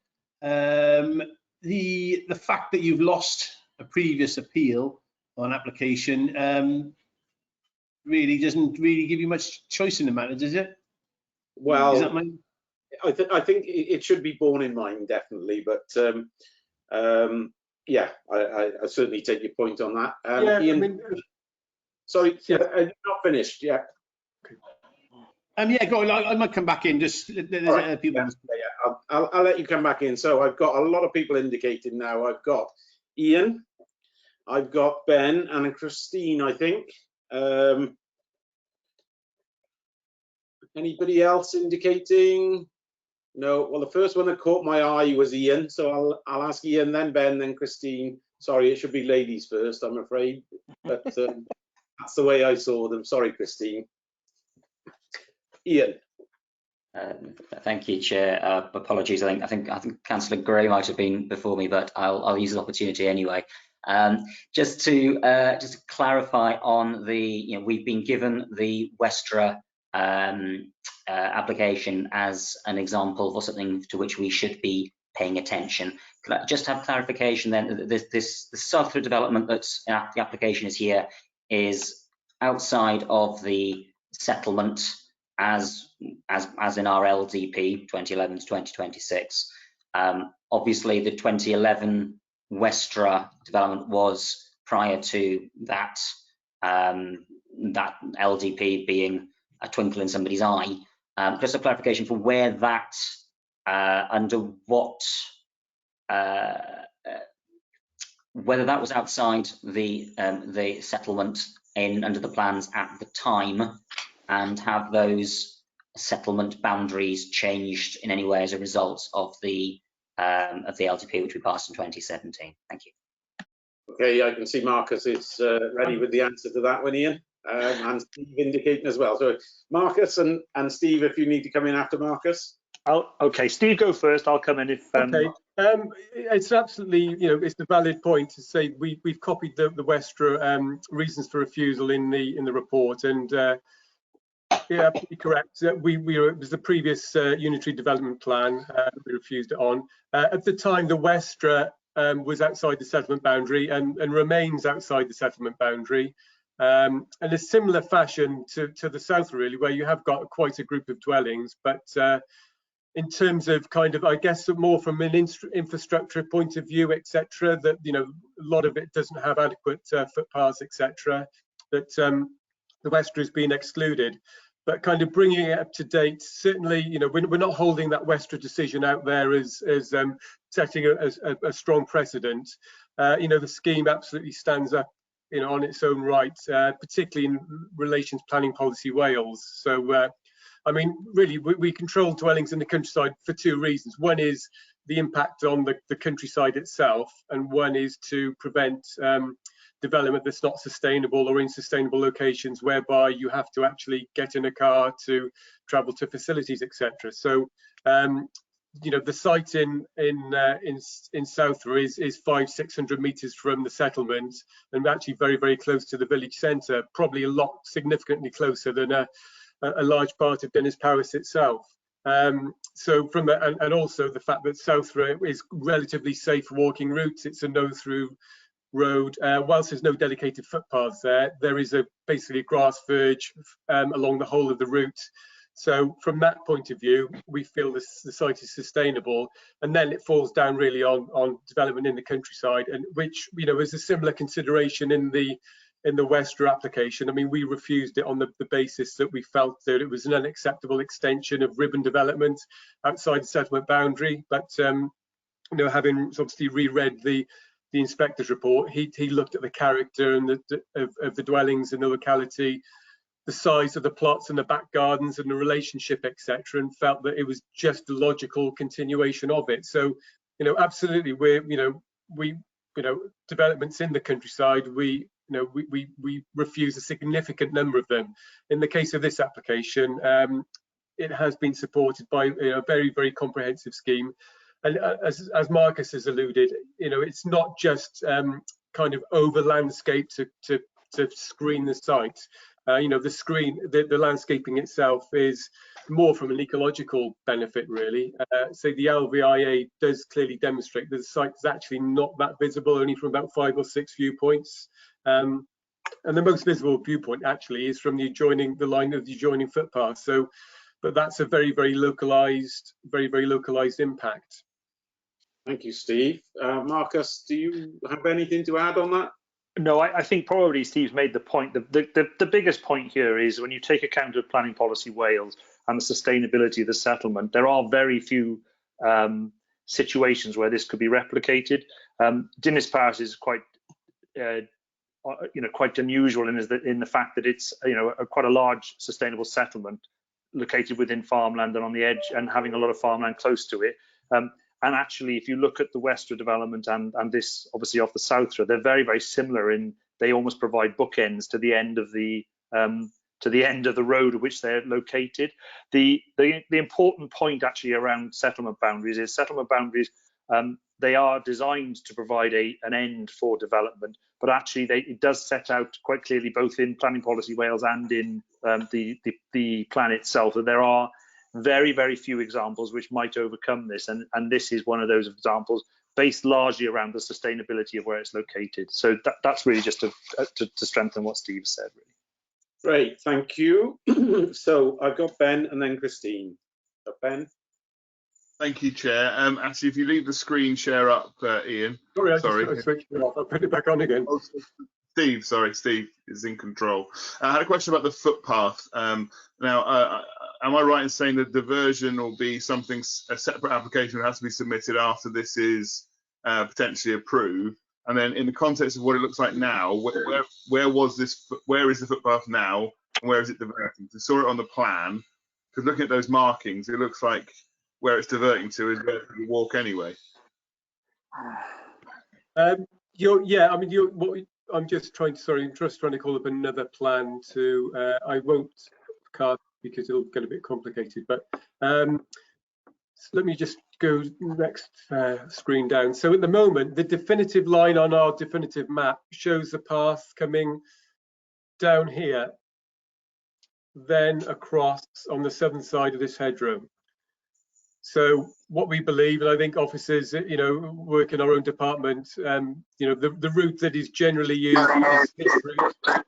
[SPEAKER 19] The fact that you've lost a previous appeal on application really doesn't really give you much choice in the matter, does it?
[SPEAKER 4] Well,
[SPEAKER 19] is that my...
[SPEAKER 4] I think it should be borne in mind, definitely, but yeah, I certainly take your point on that.
[SPEAKER 1] Yeah,
[SPEAKER 4] Ian, sorry, yeah. Not finished yet.
[SPEAKER 19] Yeah, go on. I might come back in. Just
[SPEAKER 4] right.
[SPEAKER 19] People.
[SPEAKER 4] Yeah. I'll let you come back in. So I've got a lot of people indicated now. I've got Ian, I've got Ben and Christine, I think. Anybody else indicating? No. Well, the first one that caught my eye was Ian, so I'll ask Ian, then Ben, then Christine. Sorry, it should be ladies first, I'm afraid, but that's the way I saw them. Sorry, Christine. Ian.
[SPEAKER 14] Thank you, Chair. Apologies. I think Councillor Gray might have been before me, but I'll use the opportunity anyway. Just to clarify on the, we've been given the Westra application as an example for something to which we should be paying attention. Can I just have clarification then? The Southwood development that's the application is here is outside of the settlement as in our LDP 2011 to 2026. Obviously, the 2011 Westra development was prior to that that LDP being a twinkle in somebody's eye. Just a clarification for where that under what whether that was outside the settlement under the plans at the time, and have those settlement boundaries changed in any way as a result of the LDP which we passed in 2017. Thank you.
[SPEAKER 4] Okay, I can see Marcus is ready with the answer to that one, Ian, and Steve indicating as well. So Marcus and Steve, if you need to come in after Marcus.
[SPEAKER 13] Okay, Steve, go first. I'll come in if.
[SPEAKER 1] Okay, it's absolutely, it's a valid point to say we've copied the Westra reasons for refusal in the report, and yeah, absolutely correct. It was the previous unitary development plan we refused it on. At the time, the Westra was outside the settlement boundary and remains outside the settlement boundary. And a similar fashion to the south, really, where you have got quite a group of dwellings, but in terms of I guess more from an infrastructure point of view, etc., that a lot of it doesn't have adequate footpaths, etc., that the Westra has been excluded. But bringing it up to date, certainly, we're not holding that Westra decision out there as setting a strong precedent. The scheme absolutely stands up, on its own right, particularly in relation to Planning Policy Wales. So, I mean, really, we control dwellings in the countryside for two reasons. One is the impact on the countryside itself, and one is to prevent development that's not sustainable or in sustainable locations whereby you have to actually get in a car to travel to facilities, etc. So, the site in Southwood is 500-600 meters from the settlement, and actually very, very close to the village centre, probably a lot significantly closer than a large part of Dinas Powys itself. So and also the fact that Southwood is relatively safe walking routes. It's a no-through road. Whilst there's no dedicated footpaths there is basically a grass verge along the whole of the route. So from that point of view, we feel the site is sustainable, and then it falls down really on development in the countryside, and which is a similar consideration in the Westra application. I mean, we refused it on the basis that we felt that it was an unacceptable extension of ribbon development outside the settlement boundary. But having obviously reread the inspector's report, he looked at the character and of the dwellings in the locality, the size of the plots and the back gardens and the relationship, etc., and felt that it was just a logical continuation of it. So, absolutely, we developments in the countryside, we refuse a significant number of them. In the case of this application, it has been supported by a very, very comprehensive scheme. And as Marcus has alluded, it's not just over landscape to screen the site. The landscaping itself is more from an ecological benefit, really. So the LVIA does clearly demonstrate that the site is actually not that visible, only from about 5 or 6 viewpoints. And the most visible viewpoint actually is from the line of the adjoining footpath. So, but that's a very, very localized impact.
[SPEAKER 4] Thank you, Steve. Marcus, do you have anything to add on that?
[SPEAKER 13] No, I think probably Steve's made the point. The biggest point here is when you take account of Planning Policy Wales and the sustainability of the settlement, there are very few situations where this could be replicated. Dinas Powys is quite quite unusual in the fact that it's quite a large sustainable settlement located within farmland and on the edge, and having a lot of farmland close to it. And actually, if you look at the Westra development and this obviously off the Southra, they're very, very similar in they almost provide bookends to the end of the road at which they're located. The important point actually around settlement boundaries is settlement boundaries, they are designed to provide an end for development, but actually it does set out quite clearly both in Planning Policy Wales and in the plan itself that there are very, very few examples which might overcome this, and this is one of those examples based largely around the sustainability of where it's located. So that's really just to strengthen what Steve said, really.
[SPEAKER 4] Great, thank you. So I've got Ben and then Christine. Ben.
[SPEAKER 6] Thank you, Chair. Actually, if you leave the screen share up, Ian.
[SPEAKER 1] Sorry, I switched it off. I'll put it back on again.
[SPEAKER 6] Oh, Steve, sorry, Steve is in control. I had a question about the footpath. Now, am I right in saying that diversion will be a separate application that has to be submitted after this is potentially approved? And then in the context of what it looks like now, where is the footpath now, and where is it diverting? I saw it on the plan, because looking at those markings, it looks like where it's diverting to is where you walk anyway. I'm just trying to call up another plan to, I won't cast because it'll get a bit complicated, but let me just go next screen down. So at the moment, the definitive line on our definitive map shows the path coming down here, then across on the southern side of this hedgerow. So what we believe, and I think officers, work in our own department, the route that is generally used is this route,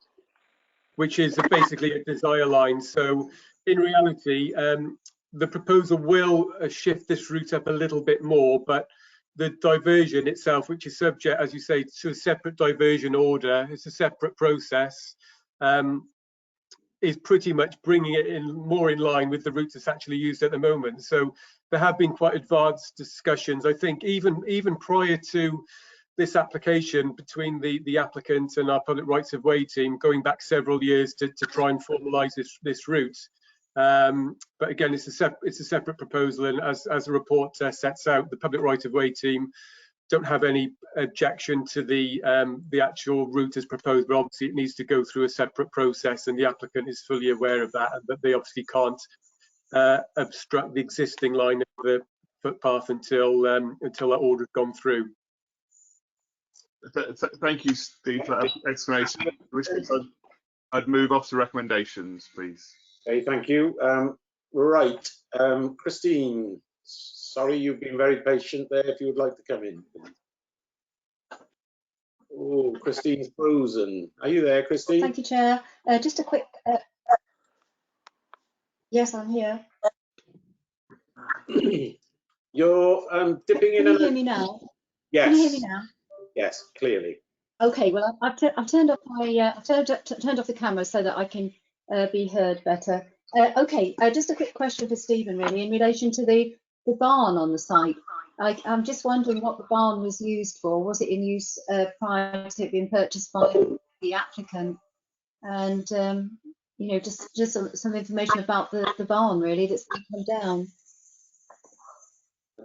[SPEAKER 6] which is basically a desire line. So in reality, the proposal will shift this route up a little bit more, but the diversion itself, which is subject, as you say, to a separate diversion order, it's a separate process, is pretty much bringing it in more in line with the route that's actually used at the moment. So there have been quite advanced discussions, I think, even prior to this application between the applicant and our public rights of way team, going back several years to try and formalise this route. But again, it's a separate proposal, and as the report sets out, the public right of way team don't have any objection to the actual route as proposed, but obviously it needs to go through a separate process, and the applicant is fully aware of that, but they obviously can't obstruct the existing line of the footpath until that order has gone through. Thank you, Steve, for that explanation. I'd move off to recommendations, please.
[SPEAKER 4] Okay, thank you. Right, Christine, sorry, you've been very patient there. If you would like to come in. Oh, Christine's frozen. Are you there, Christine?
[SPEAKER 11] Thank you, Chair. Just a quick. Yes, I'm here.
[SPEAKER 4] You're dipping in.
[SPEAKER 11] Can you hear me now?
[SPEAKER 4] Yes.
[SPEAKER 11] Can you hear me now?
[SPEAKER 4] Yes, clearly.
[SPEAKER 11] Okay. Well, I've turned off my turned off the camera so that I can be heard better. Okay. Just a quick question for Stephen, really, in relation to the barn on the site. I'm just wondering what the barn was used for. Was it in use prior to it being purchased by the applicant? And just some information about the barn, really, that's been come down.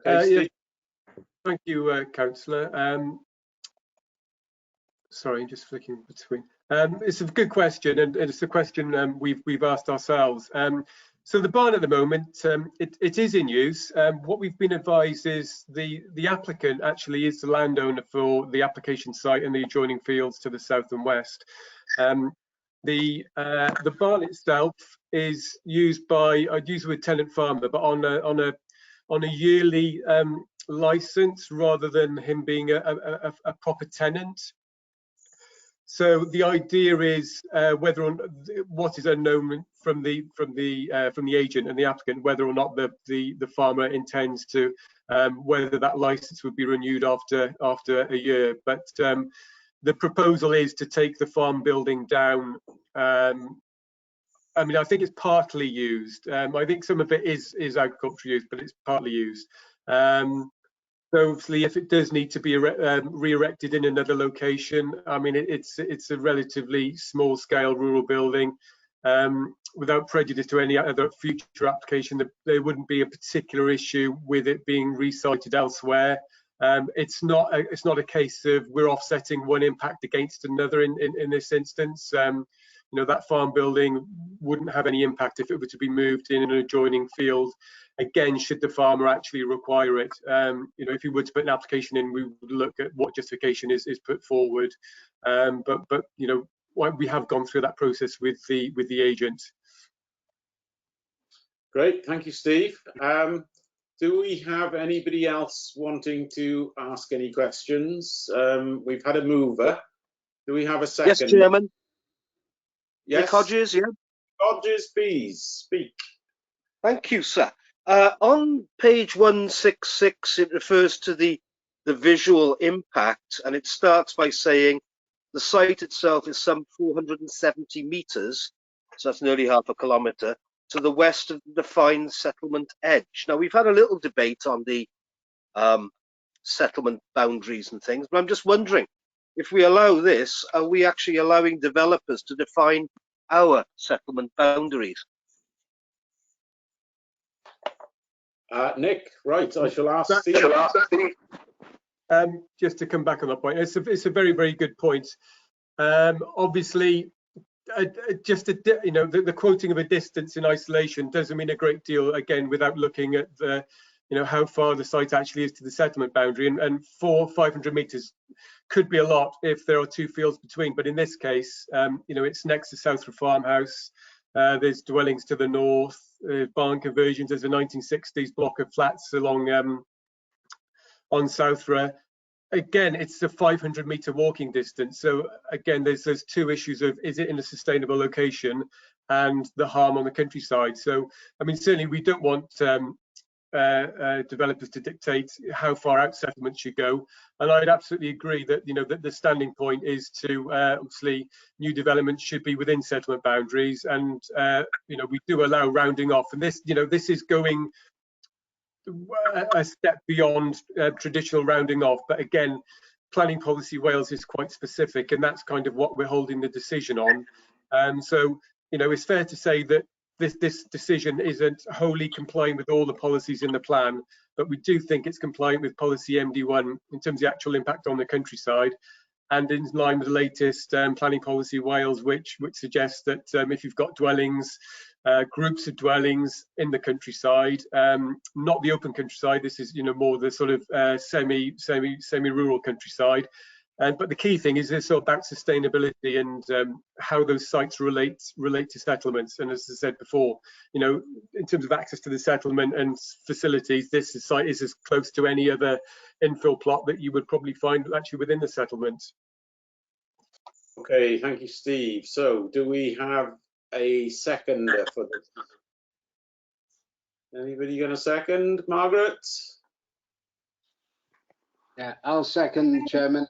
[SPEAKER 1] Yeah. Thank you, Councillor. Sorry, just flicking between. It's a good question, and it's a question we've asked ourselves. So the barn at the moment, it is in use. What we've been advised is the applicant actually is the landowner for the application site and the adjoining fields to the south and west. The barn itself is used by, I'd use the word tenant farmer, but on a yearly license rather than him being a proper tenant. So the idea is whether or not, what is unknown from the agent and the applicant, whether or not the farmer intends to, whether that license would be renewed after a year. But the proposal is to take the farm building down. I mean, I think it's partly used. I think some of it is agricultural use, but it's partly used. So obviously, if it does need to be re-erected in another location, I mean, it's a relatively small scale rural building. Without prejudice to any other future application, there wouldn't be a particular issue with it being resited elsewhere. It's not a case of we're offsetting one impact against another in this instance. You know, that farm building wouldn't have any impact if it were to be moved in an adjoining field. Again, should the farmer actually require it, you know, if you were to put an application in, we would look at what justification is put forward. But you know, we have gone through that process with the agent.
[SPEAKER 4] Great, thank you, Steve. Do we have anybody else wanting to ask any questions? We've had a mover. Do we have a second?
[SPEAKER 17] Yes, Chairman.
[SPEAKER 4] Yes.
[SPEAKER 17] Nick Hodges, yeah.
[SPEAKER 4] Hodges, please speak.
[SPEAKER 17] Thank you, sir. On page 166, it refers to the visual impact, and it starts by saying the site itself is some 470 metres, so that's nearly half a kilometre, to the west of the defined settlement edge. Now, we've had a little debate on the settlement boundaries and things, but I'm just wondering, if we allow this, are we actually allowing developers to define our settlement boundaries?
[SPEAKER 4] Nick, right, I shall ask Steve.
[SPEAKER 1] Just to come back on that point, it's a very, very good point. Obviously, you know, the quoting of a distance in isolation doesn't mean a great deal, again, without looking at the, you know, how far the site actually is to the settlement boundary, and 500 metres could be a lot if there are two fields between, but in this case, you know, it's next to Southra Farmhouse. There's dwellings to the north, barn conversions. There's a 1960s block of flats along on Southra. Again, it's a 500-metre walking distance. So again, there's two issues of, is it in a sustainable location, and the harm on the countryside. So I mean, certainly we don't want developers to dictate how far out settlements should go, and I'd absolutely agree that, you know, that the standing point is to obviously new developments should be within settlement boundaries, and you know, we do allow rounding off, and this, you know, this is going a step beyond traditional rounding off. But again, Planning Policy Wales is quite specific, and that's kind of what we're holding the decision on. So, you know, it's fair to say that this decision isn't wholly complying with all the policies in the plan, but we do think it's compliant with policy MD1 in terms of the actual impact on the countryside, and in line with the latest Planning Policy Wales, which suggests that if you've got dwellings, groups of dwellings in the countryside, not the open countryside, this is, you know, more the sort of semi-rural countryside. But the key thing is this about sustainability and how those sites relate to settlements. And as I said before, you know, in terms of access to the settlement and facilities, this site is as close to any other infill plot that you would probably find actually within the settlement.
[SPEAKER 4] Okay, thank you, Steve. So do we have a seconder for this? Anybody going to second? Margaret?
[SPEAKER 20] Yeah, I'll second, Chairman.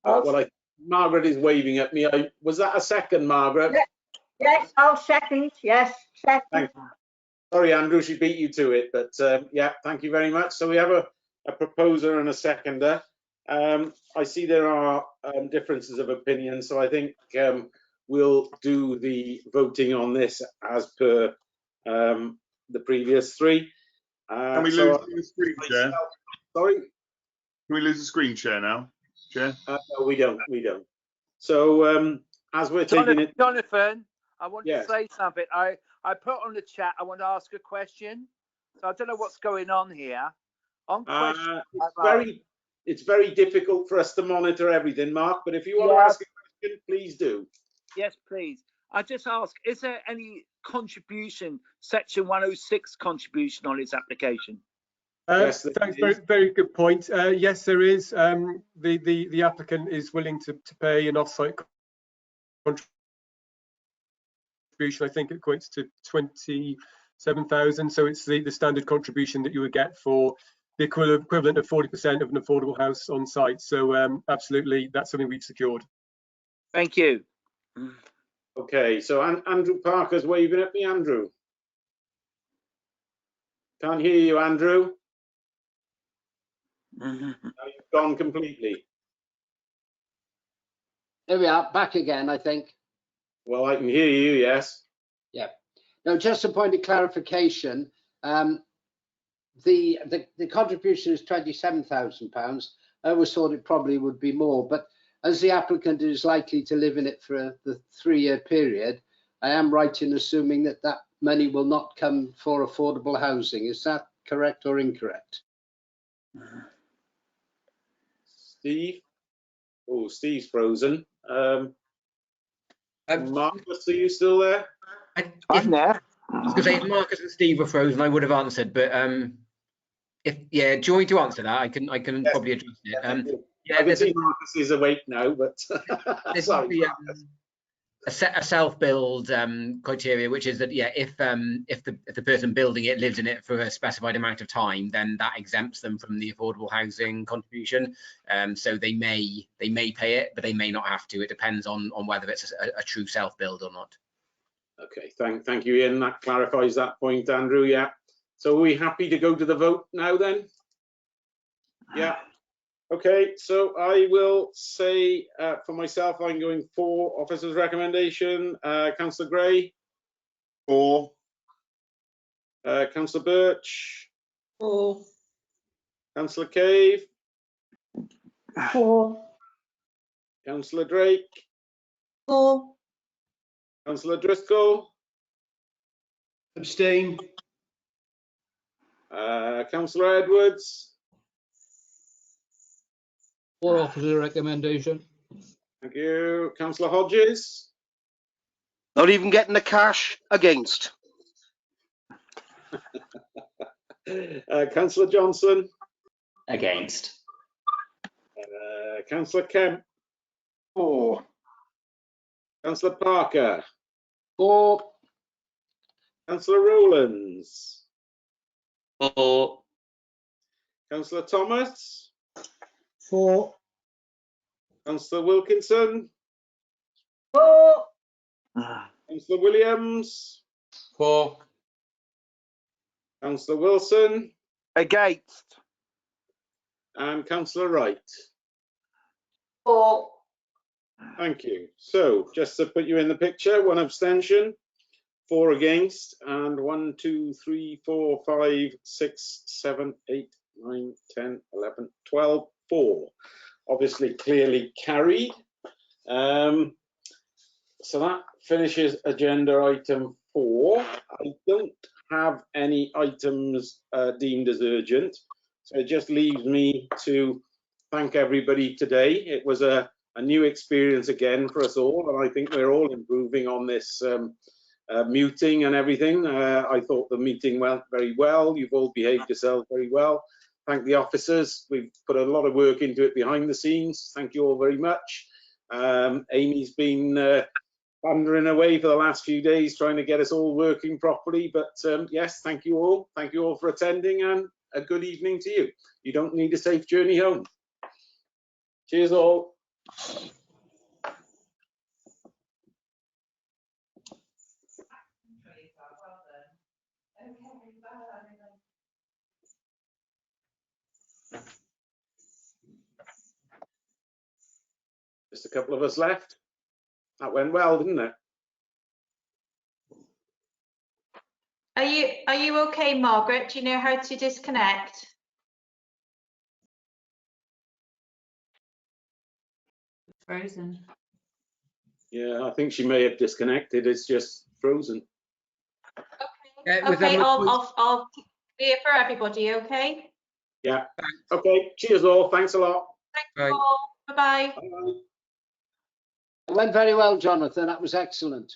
[SPEAKER 4] Well, Margaret is waving at me. Was that a second, Margaret?
[SPEAKER 16] Yes, I'll second. Yes, second.
[SPEAKER 4] Thank you. Sorry, Andrew, she beat you to it, but yeah, thank you very much. So we have a proposer and a seconder. I see there are differences of opinion, so I think we'll do the voting on this as per the previous three.
[SPEAKER 6] Can we lose the screen share?
[SPEAKER 4] Sorry?
[SPEAKER 6] Can we lose the screen share now, Chair?
[SPEAKER 4] No, we don't. So as we're taking it,
[SPEAKER 21] Jonathan, I want
[SPEAKER 4] Yes.
[SPEAKER 21] to say something. I put on the chat, I want to ask a question. So I don't know what's going on here. On question,
[SPEAKER 4] it's very difficult for us to monitor everything, Mark, but if you want to ask a question, please do.
[SPEAKER 21] Yes, please. I just ask, is there any contribution, section 106 contribution on its application?
[SPEAKER 1] Yes, thanks. Very good point. Yes, there is. The applicant is willing to pay an off-site contribution. I think it equates to 27,000. So it's the standard contribution that you would get for the equivalent of 40% of an affordable house on site. So absolutely, that's something we've secured.
[SPEAKER 21] Thank you.
[SPEAKER 4] Okay, so Andrew Parker's waving at me. Andrew, can't hear you, Andrew. Now you've gone completely.
[SPEAKER 20] There we are, back again, I think.
[SPEAKER 4] Well, I can hear you, yes.
[SPEAKER 20] Yeah. Now, just a point of clarification. The contribution is £27,000. I always thought it probably would be more, but as the applicant is likely to live in it for the 3-year period, I am right in assuming that that money will not come for affordable housing. Is that correct or incorrect?
[SPEAKER 4] Steve? Oh, Steve's frozen. Marcus, are you still there?
[SPEAKER 7] I'm there. I was going to say, if Marcus and Steve were frozen, I would have answered, but do you want me to answer that? I can yes. Probably address it.
[SPEAKER 4] I can see Marcus is awake now, but
[SPEAKER 7] there's sorry, a self-build criteria, which is that if the person building it lives in it for a specified amount of time, then that exempts them from the affordable housing contribution. So they may pay it, but they may not have to. It depends on whether it's a true self-build or not.
[SPEAKER 4] Okay, thank you, Ian. That clarifies that point, Andrew. Yeah. So are we happy to go to the vote now then? Yeah. Okay, so I will say for myself, I'm going for officer's recommendation. Councillor Gray?
[SPEAKER 12] For.
[SPEAKER 4] Councillor Birch?
[SPEAKER 15] For.
[SPEAKER 4] Councillor Cave?
[SPEAKER 15] For.
[SPEAKER 4] Councillor Drake?
[SPEAKER 15] For.
[SPEAKER 4] Councillor Driscoll?
[SPEAKER 19] Abstain.
[SPEAKER 4] Councillor Edwards?
[SPEAKER 8] For officer recommendation.
[SPEAKER 4] Thank you. Councillor Hodges?
[SPEAKER 17] Not even getting the cash. Against.
[SPEAKER 4] Councillor Johnson?
[SPEAKER 14] Against.
[SPEAKER 4] Councillor Kemp?
[SPEAKER 19] For.
[SPEAKER 4] Councillor Parker?
[SPEAKER 20] For.
[SPEAKER 4] Councillor Rowlands?
[SPEAKER 18] For.
[SPEAKER 4] Councillor Thomas?
[SPEAKER 9] For.
[SPEAKER 4] Councillor Wilkinson?
[SPEAKER 15] For.
[SPEAKER 4] Councillor Williams?
[SPEAKER 12] For.
[SPEAKER 4] Councillor Wilson?
[SPEAKER 21] Against.
[SPEAKER 4] And Councillor Wright?
[SPEAKER 15] For.
[SPEAKER 4] Thank you. So just to put you in the picture, 1 abstention, 4 against, and 1, 2, 3, 4, 5, 6, 7, 8, 9, 10, 11, 12, 4. Obviously clearly carried. So that finishes agenda item 4. I don't have any items deemed as urgent. So it just leaves me to thank everybody today. It was a new experience again for us all, and I think we're all improving on this muting and everything. I thought the meeting went very well. You've all behaved yourselves very well. Thank the officers. We've put a lot of work into it behind the scenes. Thank you all very much. Amy's been thundering away for the last few days trying to get us all working properly. But yes, thank you all. Thank you all for attending, and a good evening to you. You don't need a safe journey home. Cheers all. Just a couple of us left. That went well, didn't it?
[SPEAKER 3] Are you okay, Margaret? Do you know how to disconnect? Frozen.
[SPEAKER 4] Yeah, I think she may have disconnected. It's just frozen.
[SPEAKER 3] Okay, I'll clear for everybody, okay?
[SPEAKER 4] Yeah. Okay, cheers all. Thanks a lot.
[SPEAKER 3] Thank you all. Bye-bye.
[SPEAKER 20] It went very well, Jonathan. That was excellent.